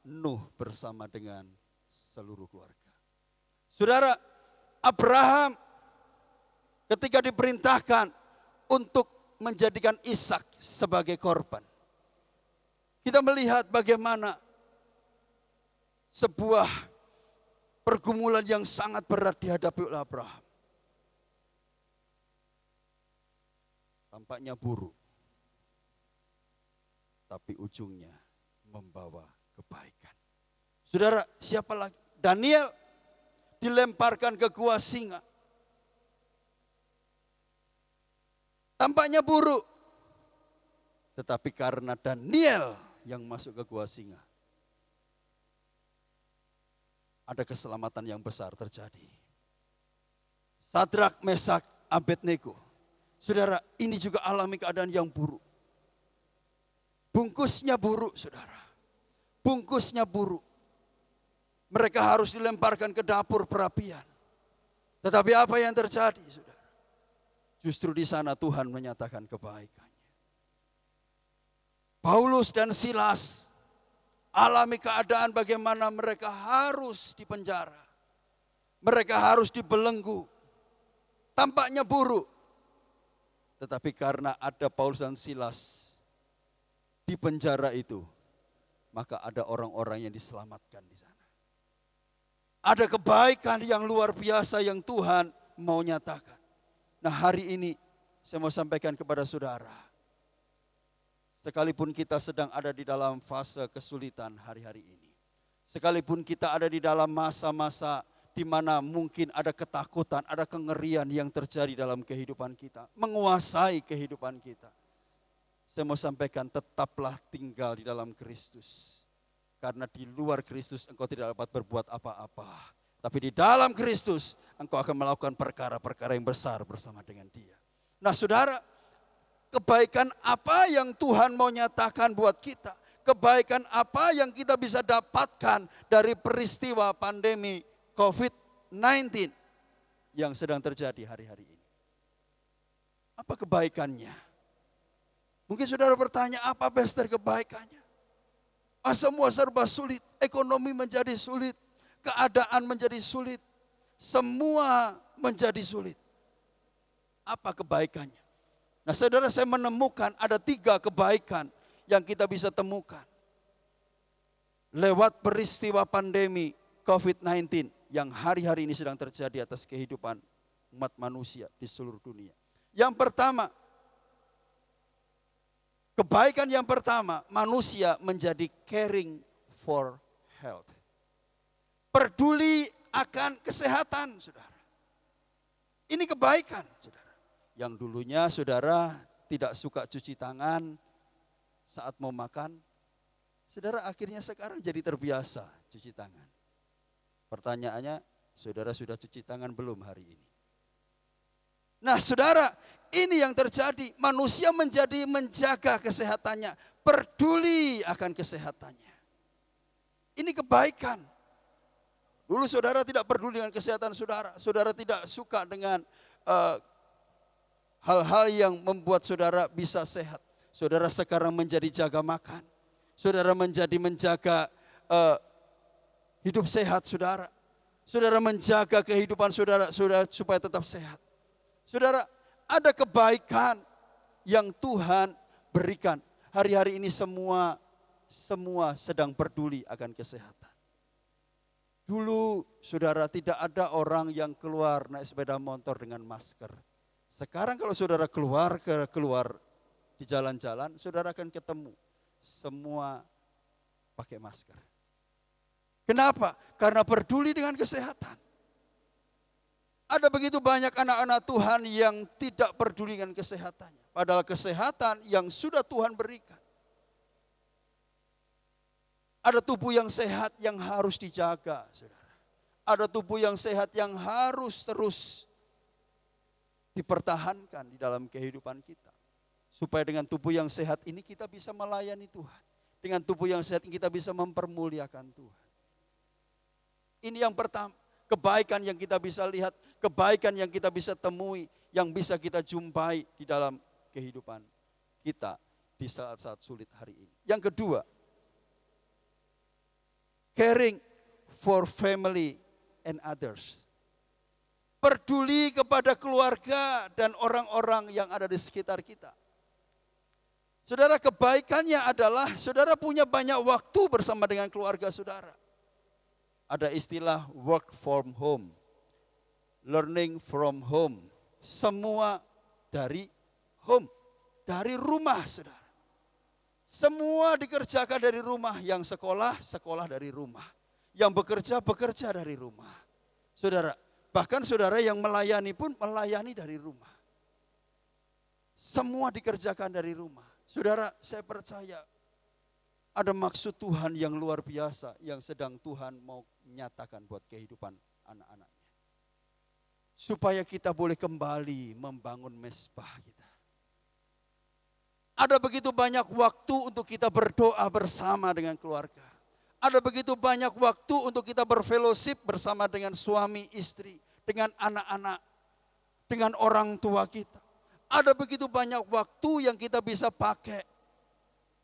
Speaker 5: Nuh bersama dengan seluruh keluarga. Saudara, Abraham ketika diperintahkan untuk menjadikan Ishak sebagai korban, kita melihat bagaimana sebuah pergumulan yang sangat berat dihadapi oleh Abraham. Tampaknya buruk, tapi ujungnya membawa kebaikan. Saudara, siapa lagi? Daniel dilemparkan ke gua singa. Tampaknya buruk, tetapi karena Daniel yang masuk ke gua singa, ada keselamatan yang besar terjadi. Sadrak, Mesak, Abednego. Saudara, ini juga alami keadaan yang buruk. Bungkusnya buruk, saudara. Bungkusnya buruk. Mereka harus dilemparkan ke dapur perapian. Tetapi apa yang terjadi, saudara? Justru di sana Tuhan menyatakan kebaikannya. Paulus dan Silas alami keadaan bagaimana mereka harus dipenjara. Mereka harus dibelenggu. Tampaknya buruk. Tetapi karena ada Paulus dan Silas, di penjara itu, maka ada orang-orang yang diselamatkan di sana. Ada kebaikan yang luar biasa yang Tuhan mau nyatakan. Nah, hari ini saya mau sampaikan kepada saudara, sekalipun kita sedang ada di dalam fase kesulitan hari-hari ini, sekalipun kita ada di dalam masa-masa di mana mungkin ada ketakutan, ada kengerian yang terjadi dalam kehidupan kita, menguasai kehidupan kita. Saya mau sampaikan, tetaplah tinggal di dalam Kristus. Karena di luar Kristus engkau tidak dapat berbuat apa-apa. Tapi di dalam Kristus engkau akan melakukan perkara-perkara yang besar bersama dengan Dia. Nah saudara, kebaikan apa yang Tuhan mau nyatakan buat kita? Kebaikan apa yang kita bisa dapatkan dari peristiwa pandemi COVID-19 yang sedang terjadi hari-hari ini? Apa kebaikannya? Mungkin saudara bertanya, apa Pastor kebaikannya? Semua serba sulit, ekonomi menjadi sulit, keadaan menjadi sulit, semua menjadi sulit. Apa kebaikannya? Nah saudara, saya menemukan ada 3 kebaikan yang kita bisa temukan lewat peristiwa pandemi COVID-19 yang hari-hari ini sedang terjadi atas kehidupan umat manusia di seluruh dunia. Yang pertama, kebaikan yang pertama, manusia menjadi caring for health. Peduli akan kesehatan, saudara. Ini kebaikan, saudara. Yang dulunya saudara tidak suka cuci tangan saat mau makan, saudara akhirnya sekarang jadi terbiasa cuci tangan. Pertanyaannya, saudara sudah cuci tangan belum hari ini? Nah saudara, ini yang terjadi, manusia menjadi menjaga kesehatannya, peduli akan kesehatannya. Ini kebaikan. Dulu saudara tidak peduli dengan kesehatan saudara, saudara tidak suka dengan hal-hal yang membuat saudara bisa sehat. Saudara sekarang menjadi jaga makan, saudara menjadi menjaga hidup sehat saudara. Saudara menjaga kehidupan saudara supaya tetap sehat. Saudara, ada kebaikan yang Tuhan berikan. Hari-hari ini semua sedang peduli akan kesehatan. Dulu saudara tidak ada orang yang keluar naik sepeda motor dengan masker. Sekarang kalau saudara keluar di jalan-jalan, saudara akan ketemu semua pakai masker. Kenapa? Karena peduli dengan kesehatan. Ada begitu banyak anak-anak Tuhan yang tidak peduli dengan kesehatannya. Padahal kesehatan yang sudah Tuhan berikan. Ada tubuh yang sehat yang harus dijaga, saudara. Ada tubuh yang sehat yang harus terus dipertahankan di dalam kehidupan kita. Supaya dengan tubuh yang sehat ini kita bisa melayani Tuhan. Dengan tubuh yang sehat ini kita bisa mempermuliakan Tuhan. Ini yang pertama. Kebaikan yang kita bisa lihat, kebaikan yang kita bisa temui, yang bisa kita jumpai di dalam kehidupan kita di saat-saat sulit hari ini. Yang kedua, caring for family and others. Peduli kepada keluarga dan orang-orang yang ada di sekitar kita. Saudara, kebaikannya adalah saudara punya banyak waktu bersama dengan keluarga saudara. Ada istilah work from home, learning from home. Semua dari home, dari rumah saudara. Semua dikerjakan dari rumah, yang sekolah dari rumah. Yang bekerja dari rumah. Saudara, bahkan saudara yang melayani pun melayani dari rumah. Semua dikerjakan dari rumah. Saudara, saya percaya ada maksud Tuhan yang luar biasa yang sedang Tuhan mau nyatakan buat kehidupan anak-anaknya. Supaya kita boleh kembali membangun mezbah kita. Ada begitu banyak waktu untuk kita berdoa bersama dengan keluarga. Ada begitu banyak waktu untuk kita berfellowship bersama dengan suami, istri, dengan anak-anak, dengan orang tua kita. Ada begitu banyak waktu yang kita bisa pakai.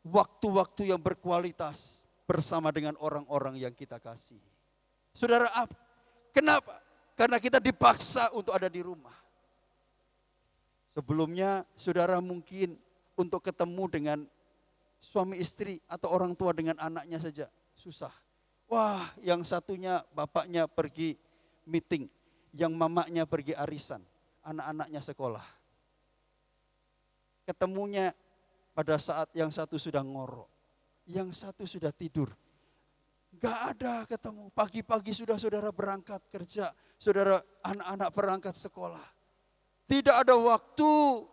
Speaker 5: Waktu-waktu yang berkualitas bersama dengan orang-orang yang kita kasih. Saudara, kenapa? Karena kita dipaksa untuk ada di rumah. Sebelumnya saudara mungkin untuk ketemu dengan Suami istri atau orang tua dengan anaknya saja susah. Wah, yang satunya bapaknya pergi meeting, yang mamanya pergi arisan, anak-anaknya sekolah. Ketemunya pada saat yang satu sudah ngorok, yang satu sudah tidur. Gak ada ketemu, pagi-pagi sudah saudara berangkat kerja, saudara anak-anak berangkat sekolah. Tidak ada waktu,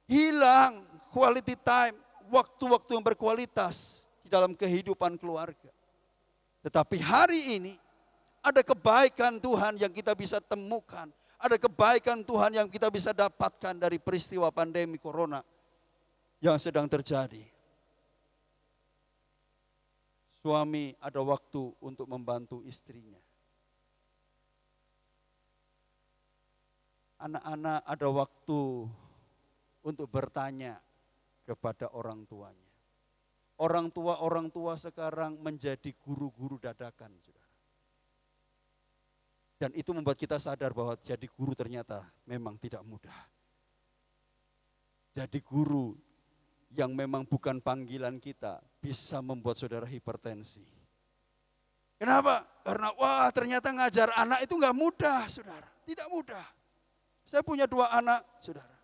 Speaker 5: hilang quality time, waktu-waktu yang berkualitas di dalam kehidupan keluarga. Tetapi hari ini ada kebaikan Tuhan yang kita bisa temukan. Ada kebaikan Tuhan yang kita bisa dapatkan dari peristiwa pandemi corona yang sedang terjadi. Suami ada waktu untuk membantu istrinya. Anak-anak ada waktu untuk bertanya kepada orang tuanya. Orang tua sekarang menjadi guru-guru dadakan, saudara. Dan itu membuat kita sadar bahwa jadi guru ternyata memang tidak mudah. Jadi guru yang memang bukan panggilan kita bisa membuat saudara hipertensi. Kenapa? Karena ternyata ngajar anak itu enggak mudah, saudara. Tidak mudah. Saya punya 2 anak, saudara.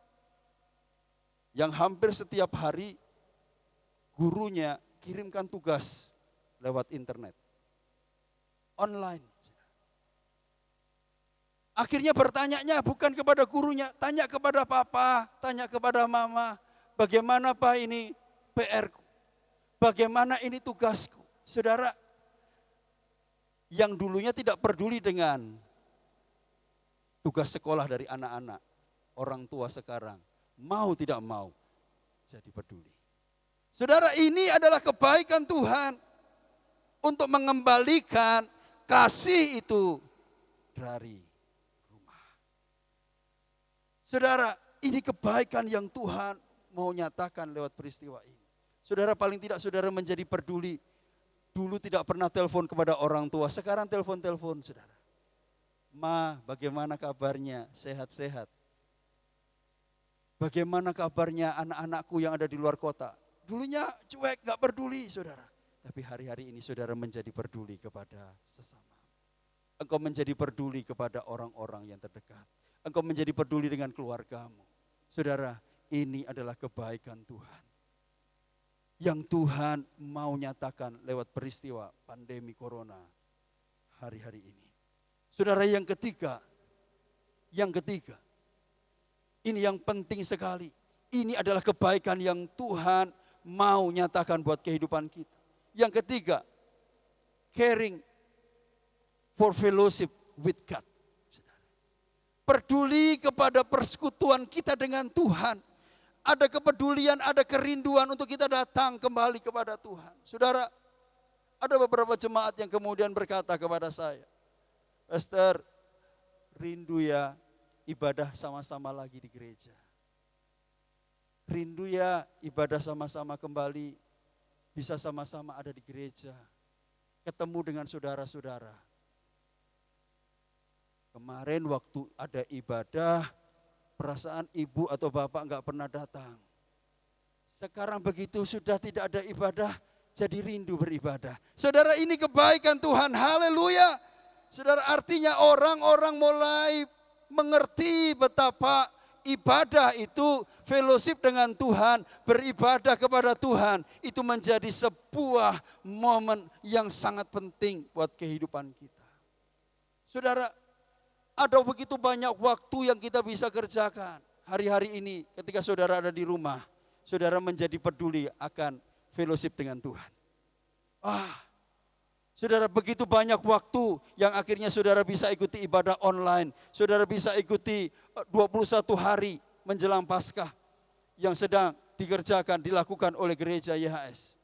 Speaker 5: Yang hampir setiap hari gurunya kirimkan tugas lewat internet. Online. Akhirnya bertanyanya bukan kepada gurunya, tanya kepada papa, tanya kepada mama. Bagaimana Pak ini PR-ku? Bagaimana ini tugasku? Saudara, yang dulunya tidak peduli dengan tugas sekolah dari anak-anak, orang tua sekarang mau tidak mau jadi peduli. Saudara, ini adalah kebaikan Tuhan untuk mengembalikan kasih itu dari rumah. Saudara, ini kebaikan yang Tuhan mau nyatakan lewat peristiwa ini. Saudara, paling tidak saudara menjadi peduli. Dulu tidak pernah telepon kepada orang tua, sekarang telepon-telepon, saudara. Ma, bagaimana kabarnya? Sehat-sehat. Bagaimana kabarnya anak-anakku yang ada di luar kota? Dulunya cuek, gak peduli, saudara. Tapi hari-hari ini saudara menjadi peduli kepada sesama. Engkau menjadi peduli kepada orang-orang yang terdekat. Engkau menjadi peduli dengan keluargamu. Saudara, ini adalah kebaikan Tuhan. Yang Tuhan mau nyatakan lewat peristiwa pandemi corona hari-hari ini. Saudara, yang ketiga, ini yang penting sekali. Ini adalah kebaikan yang Tuhan mau nyatakan buat kehidupan kita. Yang ketiga, caring for fellowship with God. Peduli kepada persekutuan kita dengan Tuhan. Ada kepedulian, ada kerinduan untuk kita datang kembali kepada Tuhan. Saudara, ada beberapa jemaat yang kemudian berkata kepada saya, Pastor, rindu ya ibadah sama-sama lagi di gereja. Rindu ya ibadah sama-sama kembali, bisa sama-sama ada di gereja. Ketemu dengan saudara-saudara. Kemarin waktu ada ibadah, perasaan ibu atau bapak enggak pernah datang. Sekarang begitu sudah tidak ada ibadah, jadi rindu beribadah. Saudara, ini kebaikan Tuhan, haleluya. Saudara, artinya orang-orang mulai mengerti betapa ibadah itu, fellowship dengan Tuhan, beribadah kepada Tuhan, itu menjadi sebuah momen yang sangat penting buat kehidupan kita. Saudara, ada begitu banyak waktu yang kita bisa kerjakan. Hari-hari ini ketika saudara ada di rumah, saudara menjadi peduli akan fellowship dengan Tuhan. Saudara, begitu banyak waktu yang akhirnya saudara bisa ikuti ibadah online. Saudara bisa ikuti 21 hari menjelang Paskah yang sedang dikerjakan, dilakukan oleh gereja YHS.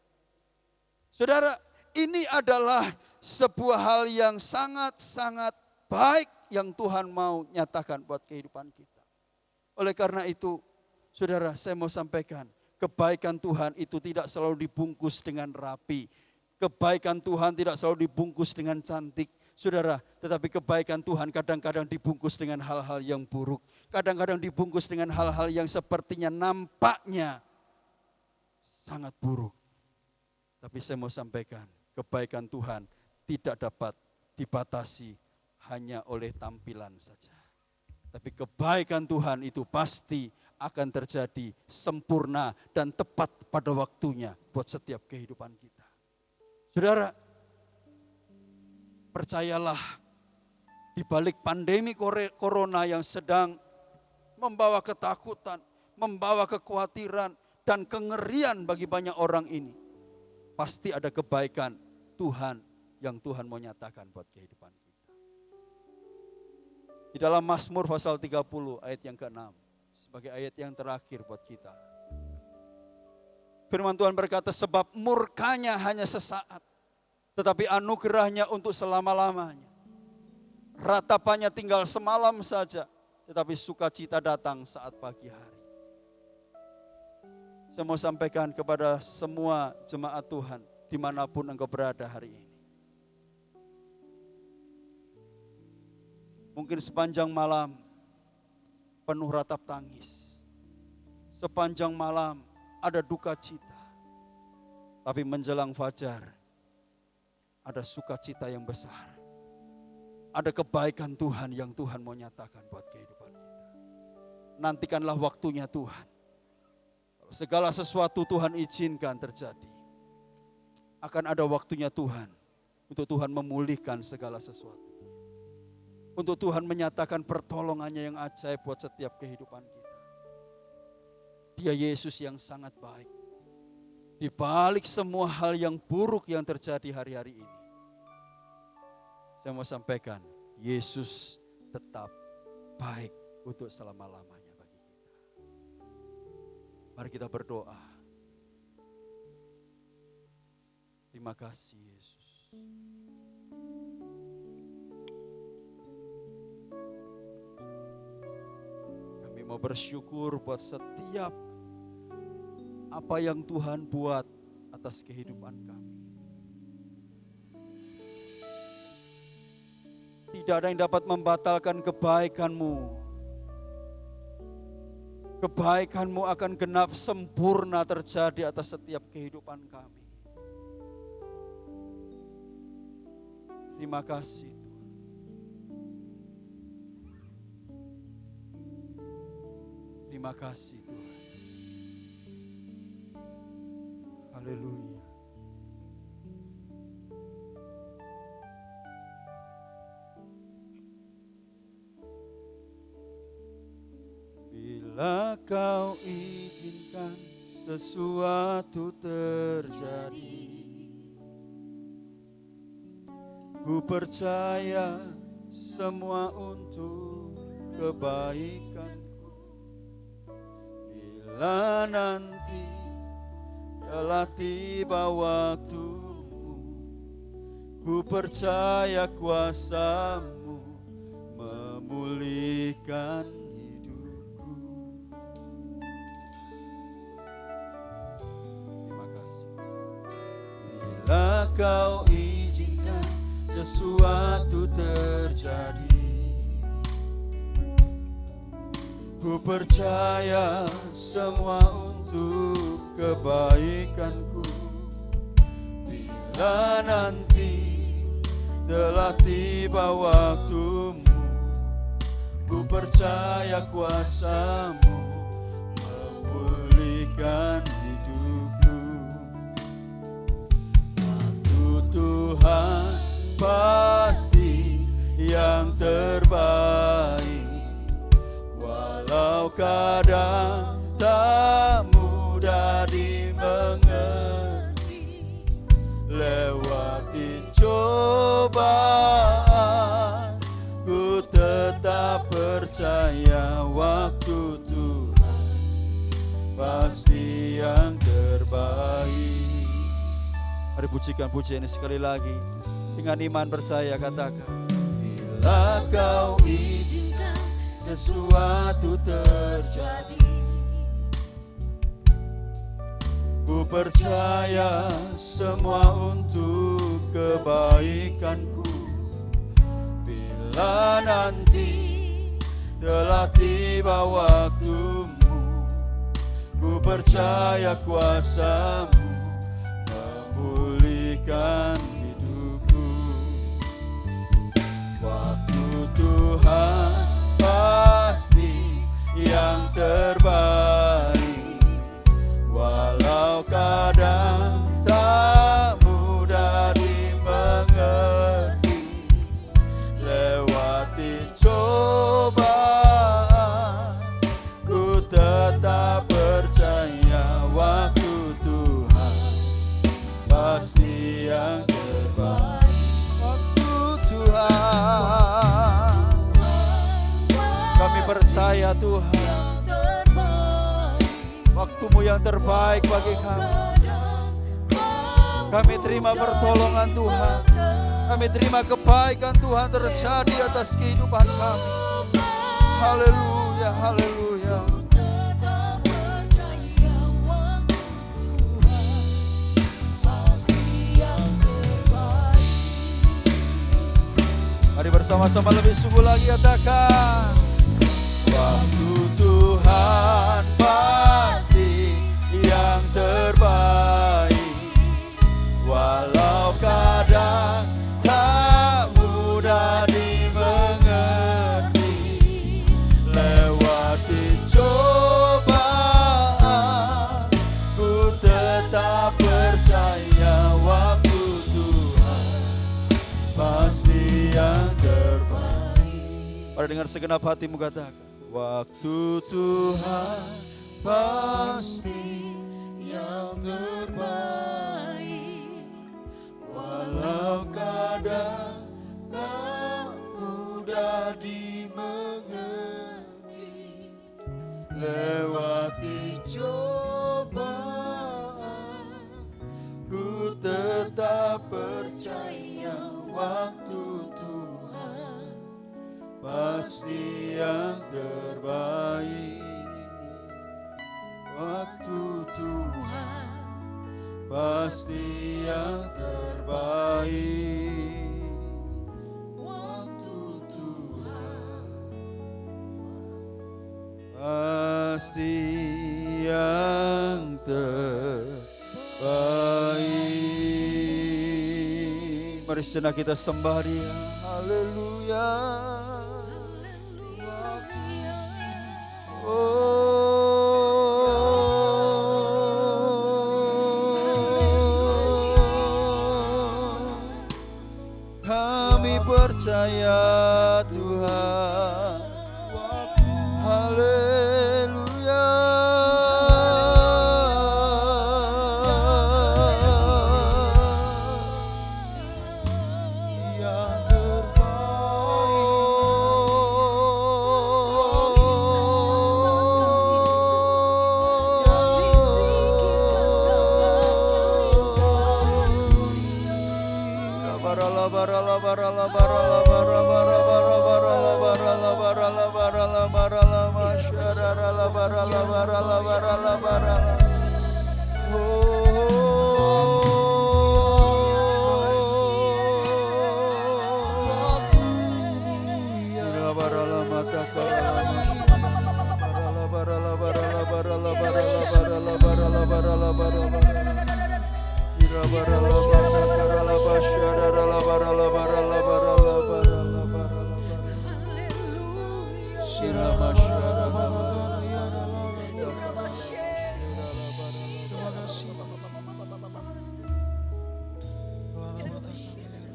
Speaker 5: Saudara, ini adalah sebuah hal yang sangat-sangat baik yang Tuhan mau nyatakan buat kehidupan kita. Oleh karena itu, saudara, saya mau sampaikan, kebaikan Tuhan itu tidak selalu dibungkus dengan rapi. Kebaikan Tuhan tidak selalu dibungkus dengan cantik, saudara. Tetapi kebaikan Tuhan kadang-kadang dibungkus dengan hal-hal yang buruk. Kadang-kadang dibungkus dengan hal-hal yang sepertinya nampaknya sangat buruk. Tapi saya mau sampaikan, kebaikan Tuhan tidak dapat dibatasi hanya oleh tampilan saja. Tapi kebaikan Tuhan itu pasti akan terjadi sempurna dan tepat pada waktunya buat setiap kehidupan kita. Saudara, percayalah, di balik pandemi corona yang sedang membawa ketakutan, membawa kekhawatiran dan kengerian bagi banyak orang ini, pasti ada kebaikan Tuhan yang Tuhan mau nyatakan buat kehidupan kita. Di dalam Mazmur pasal 30 ayat yang ke-6, sebagai ayat yang terakhir buat kita. Firman Tuhan berkata, sebab murkanya hanya sesaat, tetapi anugerahnya untuk selama-lamanya. Ratapannya tinggal semalam saja, tetapi sukacita datang saat pagi hari. Saya mau sampaikan kepada semua jemaat Tuhan, dimanapun engkau berada hari ini. Mungkin sepanjang malam penuh ratap tangis. Sepanjang malam ada duka cita. Tapi menjelang fajar ada sukacita yang besar. Ada kebaikan Tuhan yang Tuhan mau nyatakan buat kehidupan kita. Nantikanlah waktunya Tuhan. Segala sesuatu Tuhan izinkan terjadi. Akan ada waktunya Tuhan. Untuk Tuhan memulihkan segala sesuatu. Untuk Tuhan menyatakan pertolongannya yang ajaib buat setiap kehidupan kita. Dia Yesus yang sangat baik. Di balik semua hal yang buruk yang terjadi hari-hari ini. Saya mau sampaikan, Yesus tetap baik untuk selama-lamanya bagi kita. Mari kita berdoa. Terima kasih Yesus. Kami mau bersyukur buat setiap apa yang Tuhan buat atas kehidupan kami. Tidak ada yang dapat membatalkan kebaikan-Mu. Kebaikan-Mu akan genap sempurna terjadi atas setiap kehidupan kami. Terima kasih Tuhan. Terima kasih Tuhan. Haleluya. Bila Kau izinkan sesuatu terjadi, ku percaya semua untuk kebaikanku. Bila nanti telah tiba waktumu, ku percaya kuasa-Mu memulihkan hidupku. Terima kasih. Bila Kau izinkan sesuatu terjadi, ku percaya semua untuk kebaikanku. Bila nanti telah tiba waktumu, ku percaya kuasa-Mu memulihkan hidupku. Waktu Tuhan pasti yang terbaik, walau kadang tak mudah dimengerti. Lewati cobaan, ku tetap percaya waktu Tuhan pasti yang terbaik. Mari pujikan pujian ini sekali lagi. Dengan iman percaya katakan, bila Kau izinkan sesuatu terjadi, ku percaya semua untuk kebaikanku. Bila nanti telah tiba waktumu, ku percaya kuasa-Mu memulihkan hidupku. Waktu Tuhan pasti yang terbaik, walau kadang tak mudah dimengerti. Lewati cobaan, ku tetap percaya waktu Tuhan pasti yang terbaik. Waktu Tuhan, kami percaya Tuhan, waktu-Mu yang terbaik bagi kami. Kami terima pertolongan Tuhan, kami terima kebaikan Tuhan terjadi atas kehidupan kami. Haleluya, haleluya. Mari bersama-sama lebih sungguh lagi katakan, waktu Tuhan pasti yang terbaik, walau kadang tak mudah dimengerti. Lewati cobaan, ku tetap percaya waktu Tuhan pasti yang terbaik. Mari dengar segenap hatimu katakan, waktu Tuhan pasti yang terbaik, walau kadang tak mudah dimengerti. Lewati cobaan, ku tetap percaya waktu Tuhan pasti yang terbaik. Waktu Tuhan pasti yang terbaik. Waktu Tuhan pasti yang terbaik. Mari sejenak kita sembah Dia. Haleluya. Kami percaya Tuhan. Haleluya.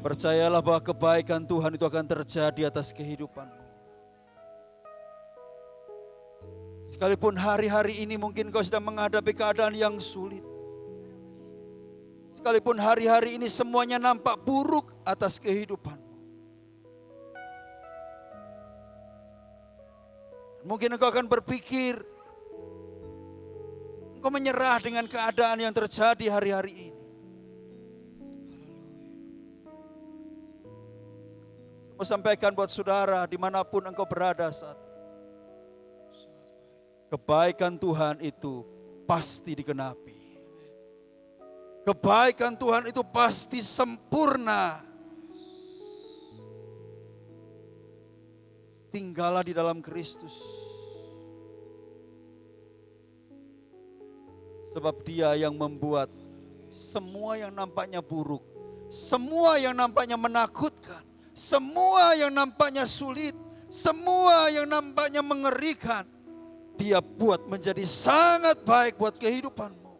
Speaker 5: Yang Percayalah bahwa kebaikan Tuhan itu akan terjadi atas kehidupanmu. Sekalipun hari-hari ini mungkin kau sedang menghadapi keadaan yang sulit. Sekalipun hari-hari ini semuanya nampak buruk atas kehidupanmu. Mungkin engkau akan berpikir, engkau menyerah dengan keadaan yang terjadi hari-hari ini. Saya sampaikan buat saudara dimanapun engkau berada saat ini. Kebaikan Tuhan itu pasti digenapi. Kebaikan Tuhan itu pasti sempurna. Tinggallah di dalam Kristus. Sebab Dia yang membuat semua yang nampaknya buruk, semua yang nampaknya menakutkan, semua yang nampaknya sulit, semua yang nampaknya mengerikan, Dia buat menjadi sangat baik buat kehidupanmu.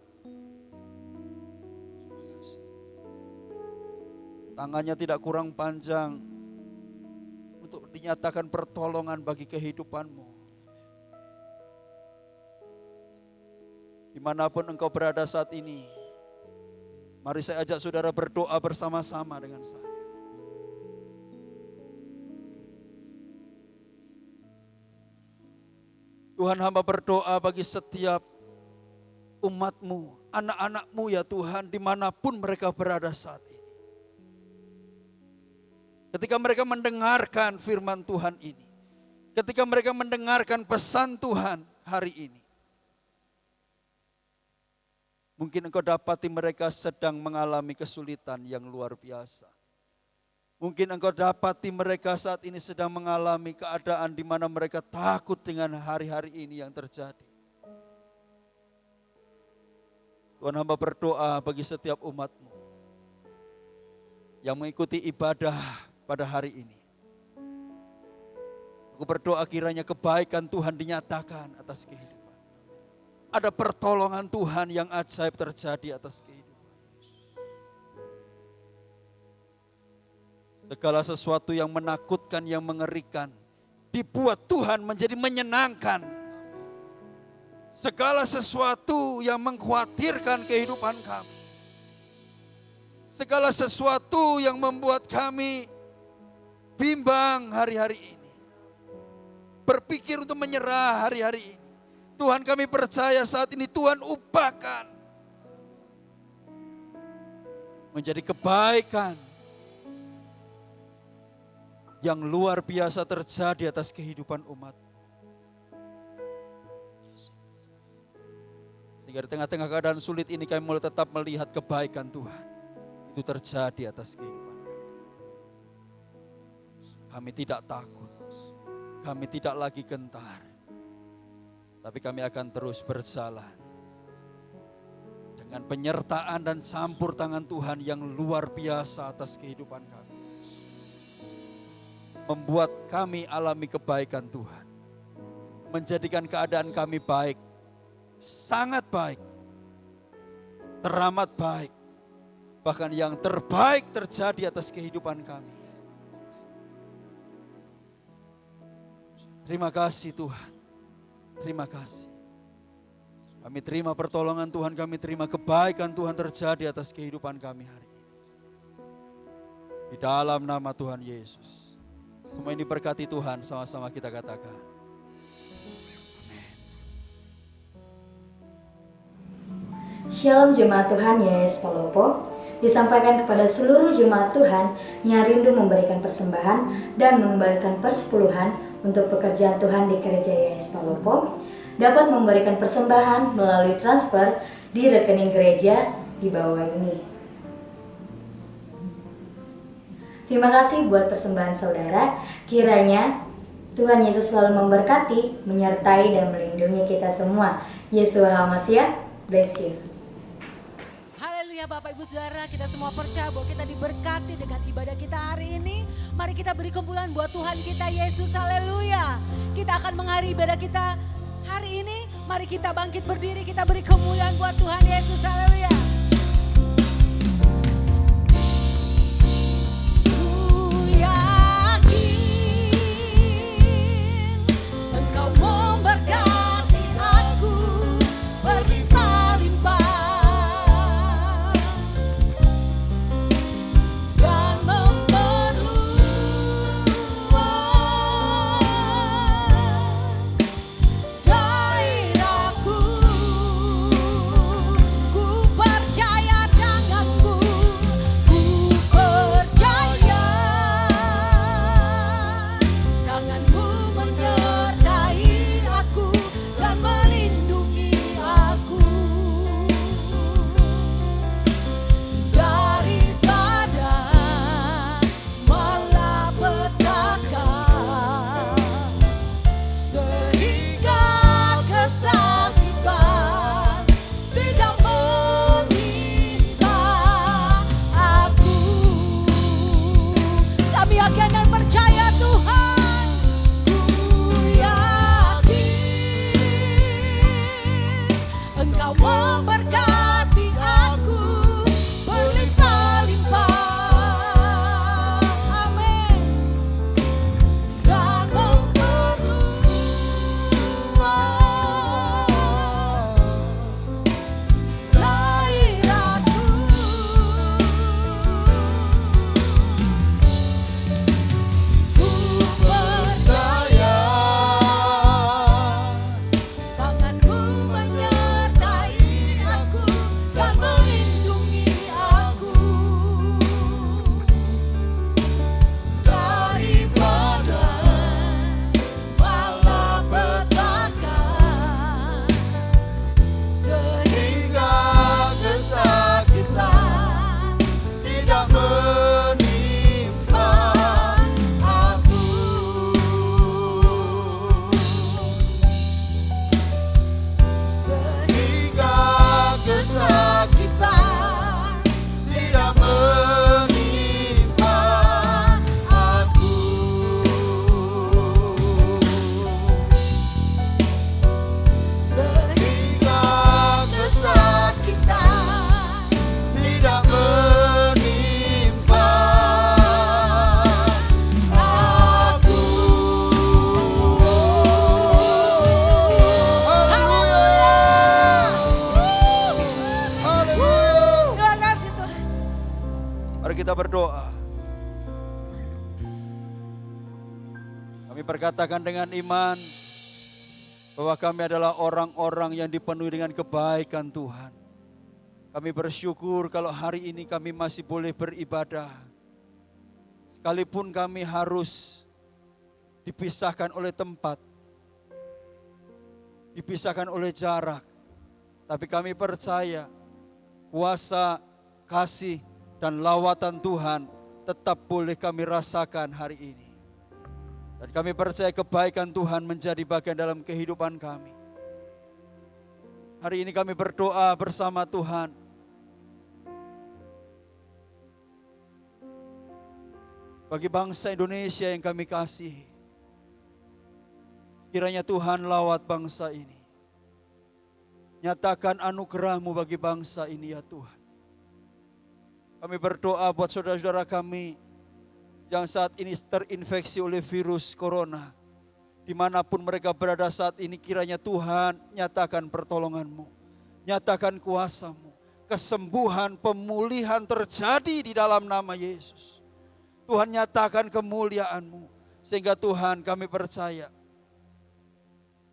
Speaker 5: Tangannya tidak kurang panjang untuk dinyatakan pertolongan bagi kehidupanmu. Dimanapun engkau berada saat ini, mari saya ajak saudara berdoa bersama-sama dengan saya. Tuhan, hamba berdoa bagi setiap umat-Mu, anak-anak-Mu ya Tuhan, dimanapun mereka berada saat ini. Ketika mereka mendengarkan firman Tuhan ini, ketika mereka mendengarkan pesan Tuhan hari ini, mungkin engkau dapati mereka sedang mengalami kesulitan yang luar biasa. Mungkin engkau dapati mereka saat ini sedang mengalami keadaan di mana mereka takut dengan hari-hari ini yang terjadi. Tuhan, hamba berdoa bagi setiap umat-Mu yang mengikuti ibadah pada hari ini. Aku berdoa kiranya kebaikan Tuhan dinyatakan atas kehidupan. Ada pertolongan Tuhan yang ajaib terjadi atas kehidupan. Segala sesuatu yang menakutkan, yang mengerikan, dibuat Tuhan menjadi menyenangkan. Segala sesuatu yang mengkhawatirkan kehidupan kami, segala sesuatu yang membuat kami bimbang hari-hari ini, berpikir untuk menyerah hari-hari ini, Tuhan, kami percaya saat ini Tuhan ubahkan menjadi kebaikan yang luar biasa terjadi atas kehidupan umat. Sehingga di tengah-tengah keadaan sulit ini kami mulai tetap melihat kebaikan Tuhan. Itu terjadi atas kehidupan kami. Kami tidak takut, kami tidak lagi gentar. Tapi kami akan terus berjalan dengan penyertaan dan campur tangan Tuhan yang luar biasa atas kehidupan kami. Membuat kami alami kebaikan Tuhan. Menjadikan keadaan kami baik, sangat baik, teramat baik. Bahkan yang terbaik terjadi atas kehidupan kami. Terima kasih Tuhan. Terima kasih. Kami terima pertolongan Tuhan, kami terima kebaikan Tuhan terjadi atas kehidupan kami hari ini. Di dalam nama Tuhan Yesus. Semua ini berkati Tuhan, sama-sama kita katakan. Amin.
Speaker 2: Shalom jemaat Tuhan Yesus Palopo. Disampaikan kepada seluruh jemaat Tuhan yang rindu memberikan persembahan dan mengembalikan persepuluhan untuk pekerjaan Tuhan di Gereja Yesus Palopo, dapat memberikan persembahan melalui transfer di rekening gereja di bawah ini. Terima kasih buat persembahan saudara. Kiranya Tuhan Yesus selalu memberkati, menyertai dan melindungi kita semua. Yesus HaMasiah, bless you.
Speaker 3: Haleluya Bapak Ibu Saudara, kita semua percaya bahwa kita diberkati dengan ibadah kita hari ini. Mari kita beri kemuliaan buat Tuhan kita Yesus, haleluya. Kita akan mengakhiri ibadah kita hari ini. Mari kita bangkit berdiri, kita beri kemuliaan buat Tuhan Yesus, haleluya. Percaya
Speaker 5: katakan dengan iman bahwa kami adalah orang-orang yang dipenuhi dengan kebaikan Tuhan. Kami bersyukur kalau hari ini kami masih boleh beribadah. Sekalipun kami harus dipisahkan oleh tempat, dipisahkan oleh jarak. Tapi kami percaya kuasa, kasih, dan lawatan Tuhan tetap boleh kami rasakan hari ini. Dan kami percaya kebaikan Tuhan menjadi bagian dalam kehidupan kami. Hari ini kami berdoa bersama Tuhan. Bagi bangsa Indonesia yang kami kasihi. Kiranya Tuhan lawat bangsa ini. Nyatakan anugerah-Mu bagi bangsa ini ya Tuhan. Kami berdoa buat saudara-saudara kami yang saat ini terinfeksi oleh virus corona. Dimanapun mereka berada saat ini, kiranya Tuhan nyatakan pertolongan-Mu. Nyatakan kuasa-Mu. Kesembuhan, pemulihan terjadi di dalam nama Yesus. Tuhan nyatakan kemuliaan-Mu. Sehingga Tuhan kami percaya.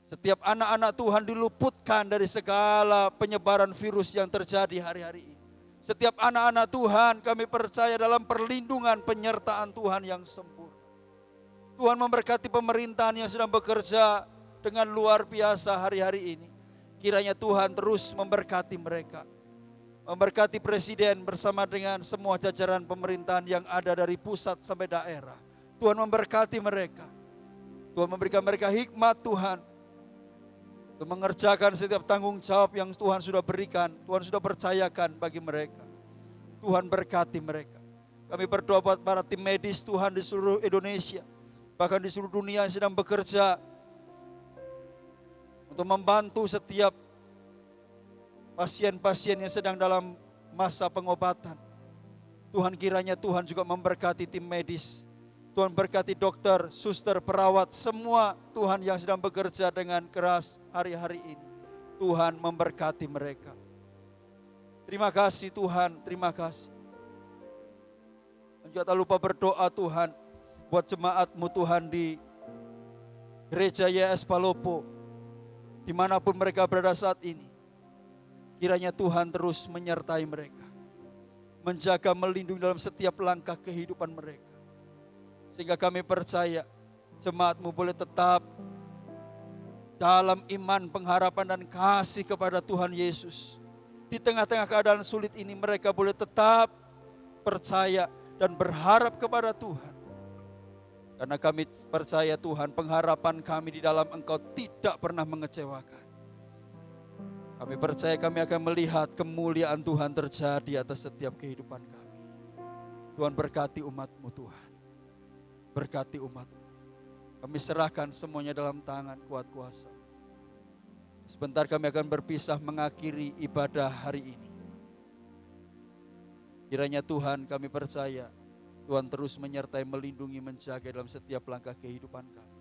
Speaker 5: Setiap anak-anak Tuhan diluputkan dari segala penyebaran virus yang terjadi hari-hari ini. Setiap anak-anak Tuhan kami percaya dalam perlindungan penyertaan Tuhan yang sempurna. Tuhan memberkati pemerintahan yang sedang bekerja dengan luar biasa hari-hari ini. Kiranya Tuhan terus memberkati mereka. Memberkati presiden bersama dengan semua jajaran pemerintahan yang ada dari pusat sampai daerah. Tuhan memberkati mereka. Tuhan memberikan mereka hikmat Tuhan. Untuk mengerjakan setiap tanggung jawab yang Tuhan sudah berikan, Tuhan sudah percayakan bagi mereka. Tuhan berkati mereka. Kami berdoa buat para tim medis Tuhan di seluruh Indonesia, bahkan di seluruh dunia yang sedang bekerja untuk membantu setiap pasien-pasien yang sedang dalam masa pengobatan. Tuhan kiranya Tuhan juga memberkati tim medis. Tuhan berkati dokter, suster, perawat, semua Tuhan yang sedang bekerja dengan keras hari-hari ini. Tuhan memberkati mereka. Terima kasih Tuhan, terima kasih. Dan juga tak lupa berdoa Tuhan buat jemaat-Mu Tuhan di Gereja YS Palopo. Dimanapun mereka berada saat ini. Kiranya Tuhan terus menyertai mereka. Menjaga, melindungi dalam setiap langkah kehidupan mereka. Sehingga kami percaya jemaat-Mu boleh tetap dalam iman, pengharapan dan kasih kepada Tuhan Yesus. Di tengah-tengah keadaan sulit ini mereka boleh tetap percaya dan berharap kepada Tuhan. Karena kami percaya Tuhan, pengharapan kami di dalam Engkau tidak pernah mengecewakan. Kami percaya kami akan melihat kemuliaan Tuhan terjadi atas setiap kehidupan kami. Tuhan berkati umat-Mu Tuhan. Berkati umat. Kami serahkan semuanya dalam tangan kuat kuasa. Sebentar kami akan berpisah mengakhiri ibadah hari ini. Kiranya Tuhan kami percaya, Tuhan terus menyertai, melindungi, menjaga dalam setiap langkah kehidupan kami.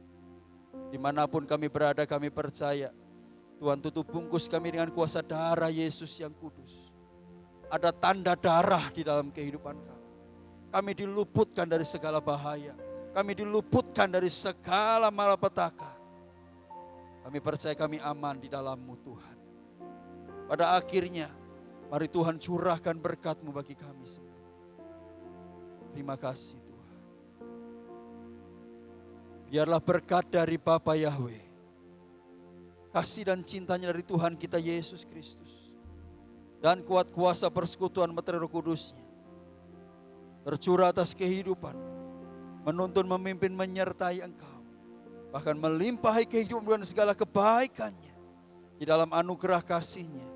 Speaker 5: Dimanapun kami berada kami percaya, Tuhan tutup bungkus kami dengan kuasa darah Yesus yang kudus. Ada tanda darah di dalam kehidupan kami. Kami diluputkan dari segala bahaya. Kami diluputkan dari segala malapetaka. Kami percaya kami aman di dalam-Mu Tuhan. Pada akhirnya, mari Tuhan curahkan berkat-Mu bagi kami semua. Terima kasih Tuhan. Biarlah berkat dari Bapa Yahweh, kasih dan cintanya dari Tuhan kita Yesus Kristus, dan kuat kuasa persekutuan Roh Kudusnya tercurah atas kehidupan, menuntun, memimpin, menyertai Engkau. Bahkan melimpahi kehidupan dengan segala kebaikannya. Di dalam anugerah kasih-Nya.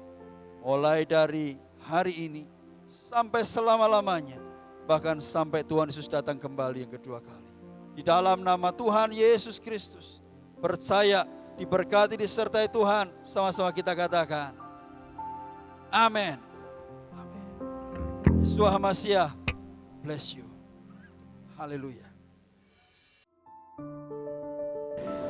Speaker 5: Mulai dari hari ini sampai selama-lamanya. Bahkan sampai Tuhan Yesus datang kembali yang kedua kali. Di dalam nama Tuhan Yesus Kristus. Percaya, diberkati, disertai Tuhan. Sama-sama kita katakan. Amin. Amin. Yesus HaMashiach. Bless you. Haleluya.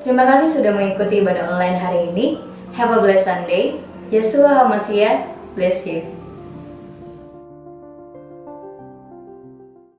Speaker 2: Terima kasih sudah mengikuti ibadah online hari ini. Have a blessed Sunday. Yeshua HaMashiach bless you.